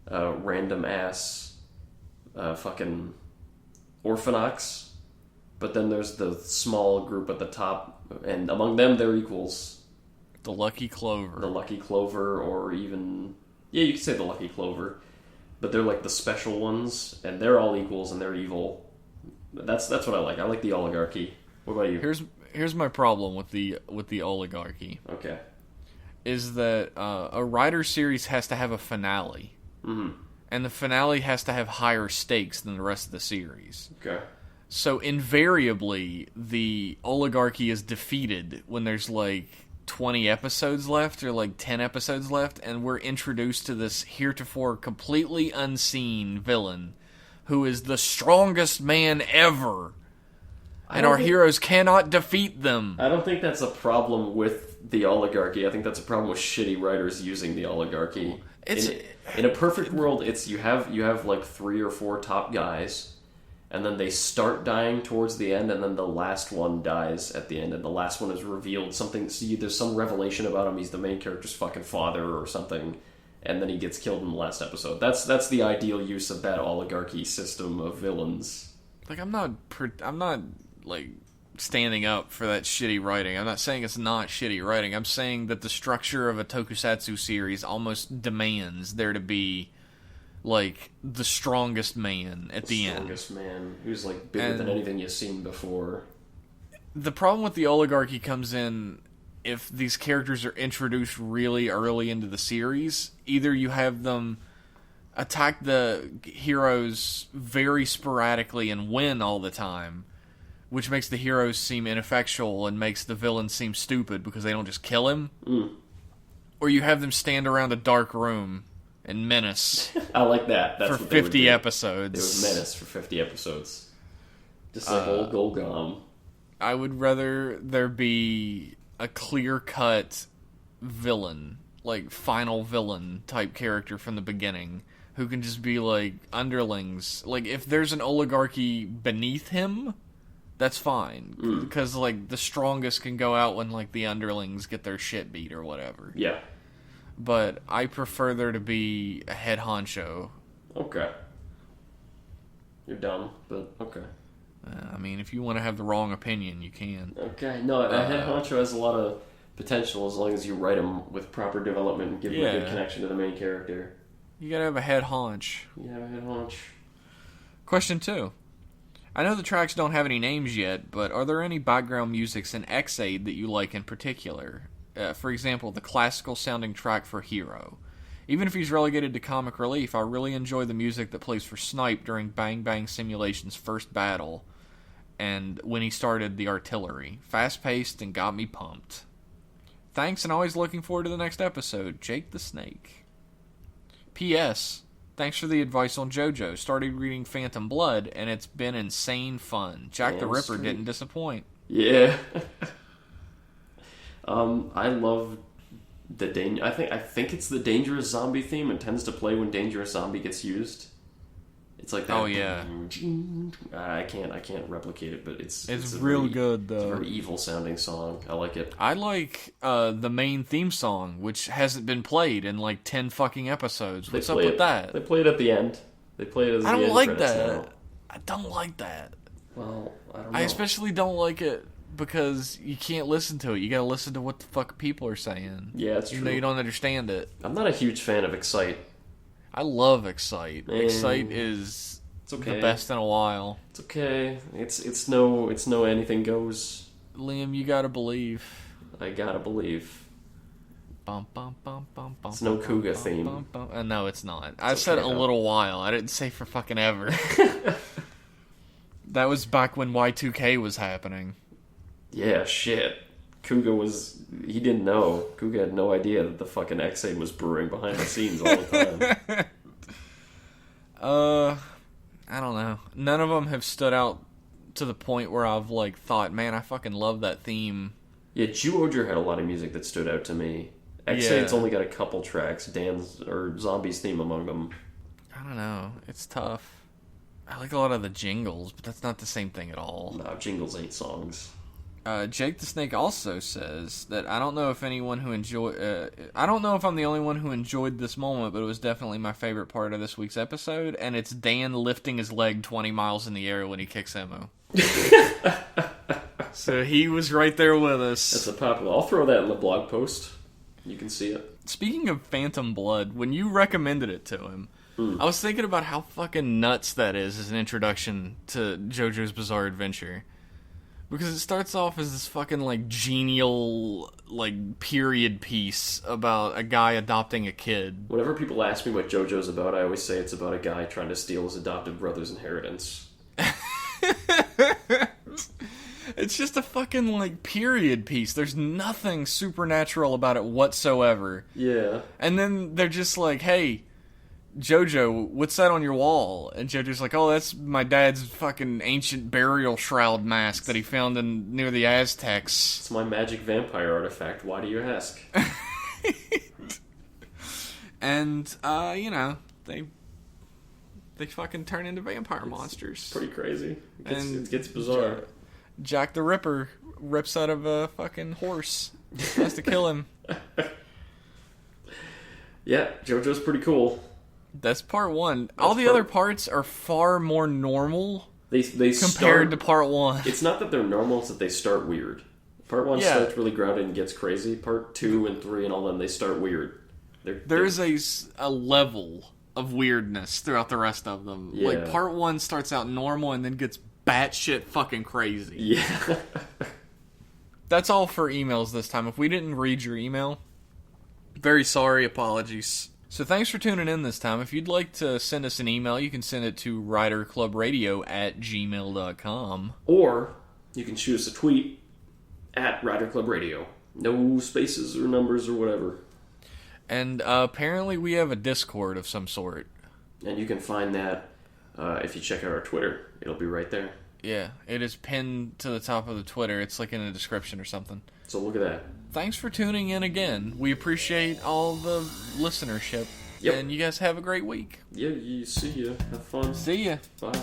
random ass fucking orphanox. But then there's the small group at the top, and among them they're equals. The Lucky Clover. The Lucky Clover, or even... Yeah, you could say the Lucky Clover. But they're like the special ones, and they're all equals, and they're evil. That's what I like. I like the oligarchy. What about you? Here's my problem with the oligarchy. Okay. Is that a Rider series has to have a finale. Mm-hmm. And the finale has to have higher stakes than the rest of the series. Okay. So invariably, the oligarchy is defeated when there's like 20 episodes left or like 10 episodes left, and we're introduced to this heretofore completely unseen villain who is the strongest man ever, and our heroes cannot defeat them. I don't think that's a problem with the oligarchy. I think that's a problem with shitty writers using the oligarchy. In a perfect world, it's you have like 3 or 4 top guys, and then they start dying towards the end, and then the last one dies at the end, and the last one is revealed something. See, there's some revelation about him. He's the main character's fucking father or something, and then he gets killed in the last episode. That's the ideal use of that oligarchy system of villains. Like I'm not like standing up for that shitty writing. I'm not saying it's not shitty writing. I'm saying that the structure of a Tokusatsu series almost demands there to be like the strongest man at the end. Strongest man who's like bigger than anything you've seen before. The problem with the oligarchy comes in if these characters are introduced really early into the series. Either you have them attack the heroes very sporadically and win all the time, which makes the heroes seem ineffectual and makes the villain seem stupid because they don't just kill him. Or you have them stand around a dark room and menace. I like that. That's for what they 50 would do. episodes. They would menace for 50 episodes. Just like old Golgam. I would rather there be a clear-cut villain, like final villain type character from the beginning, who can just be like underlings. Like if there's an oligarchy beneath him, that's fine. Because like the strongest can go out when like the underlings get their shit beat or whatever. Yeah. But I prefer there to be a head honcho. Okay. You're dumb, but okay. I mean, if you want to have the wrong opinion, you can. Okay. No, a head honcho has a lot of potential as long as you write him with proper development and give him a good connection to the main character. You gotta have a head haunch. You have a head haunch. Question 2. I know the tracks don't have any names yet, but are there any background musics in X-Aid that you like in particular? For example, the classical-sounding track for Hero. Even if he's relegated to comic relief, I really enjoy the music that plays for Snipe during Bang Bang Simulation's first battle, and when he started the artillery. Fast-paced and got me pumped. Thanks, and always looking forward to the next episode. Jake the Snake. P.S. Thanks for the advice on JoJo. Started reading Phantom Blood, and it's been insane fun. Jack the Ripper didn't disappoint. Yeah. I love the I think it's the Dangerous Zombie theme. It tends to play when Dangerous Zombie gets used. It's like that. Oh yeah, I can't replicate it, but it's real very, good though. It's a very evil sounding song. I like it. I like the main theme song, which hasn't been played in like 10 fucking episodes. What's up with that? They play it at the end. They play it as the end credits now. I don't like that. Well, I don't know. I especially don't like it because you can't listen to it. You gotta listen to what the fuck people are saying. Yeah, it's true. You don't understand it. I'm not a huge fan of Excite. I love Excite. Excite is the best in a while. It's okay. It's no anything goes. Liam, you gotta believe. I gotta believe. Bum, bum, bum, bum, bum, it's no bum, Kuga bum, theme. Bum, bum, bum. No, it's not. I said a little while. I didn't say for fucking ever. That was back when Y2K was happening. Yeah, shit. He didn't know. Kuga had no idea that the fucking X8 was brewing behind the scenes all the time. I don't know. None of them have stood out to the point where I've like thought, man, I fucking love that theme. Yeah, Zyuohger had a lot of music that stood out to me. X8's only got a couple tracks, Zombie's theme among them. I don't know. It's tough. I like a lot of the jingles, but that's not the same thing at all. No, jingles ain't songs. Jake the Snake also says that I don't know if I'm the only one who enjoyed this moment, but it was definitely my favorite part of this week's episode, and it's Dan lifting his leg 20 miles in the air when he kicks Emo. So he was right there with us. That's a popular. I'll throw that in the blog post. You can see it. Speaking of Phantom Blood, when you recommended it to him, I was thinking about how fucking nuts that is as an introduction to JoJo's Bizarre Adventure. Because it starts off as this fucking, like, genial, like, period piece about a guy adopting a kid. Whenever people ask me what JoJo's about, I always say it's about a guy trying to steal his adopted brother's inheritance. It's just a fucking, like, period piece. There's nothing supernatural about it whatsoever. Yeah. And then they're just like, hey, JoJo, what's that on your wall? And JoJo's like, oh, that's my dad's fucking ancient burial shroud mask that he found near the Aztecs. It's my magic vampire artifact. Why do you ask? And, they fucking turn into vampire monsters. Pretty crazy. It gets bizarre. Jack the Ripper rips out of a fucking horse. Has to kill him. Yeah, JoJo's pretty cool. That's part one. All the other parts are far more normal they compared to part one. It's not that they're normal, it's that they start weird. Part one starts really grounded and gets crazy. Part 2 and 3 and all them, they start weird. There is a level of weirdness throughout the rest of them. Yeah. Like, part one starts out normal and then gets batshit fucking crazy. Yeah. That's all for emails this time. If we didn't read your email, very sorry, apologies. So thanks for tuning in this time. If you'd like to send us an email, you can send it to riderclubradio@gmail.com. Or you can shoot us a tweet at riderclubradio. No spaces or numbers or whatever. And apparently we have a Discord of some sort. And you can find that if you check out our Twitter. It'll be right there. Yeah, it is pinned to the top of the Twitter. It's like in the description or something. So look at that. Thanks for tuning in again. We appreciate all the listenership. Yep. And you guys have a great week. Yeah, see ya. Have fun. See ya. Bye.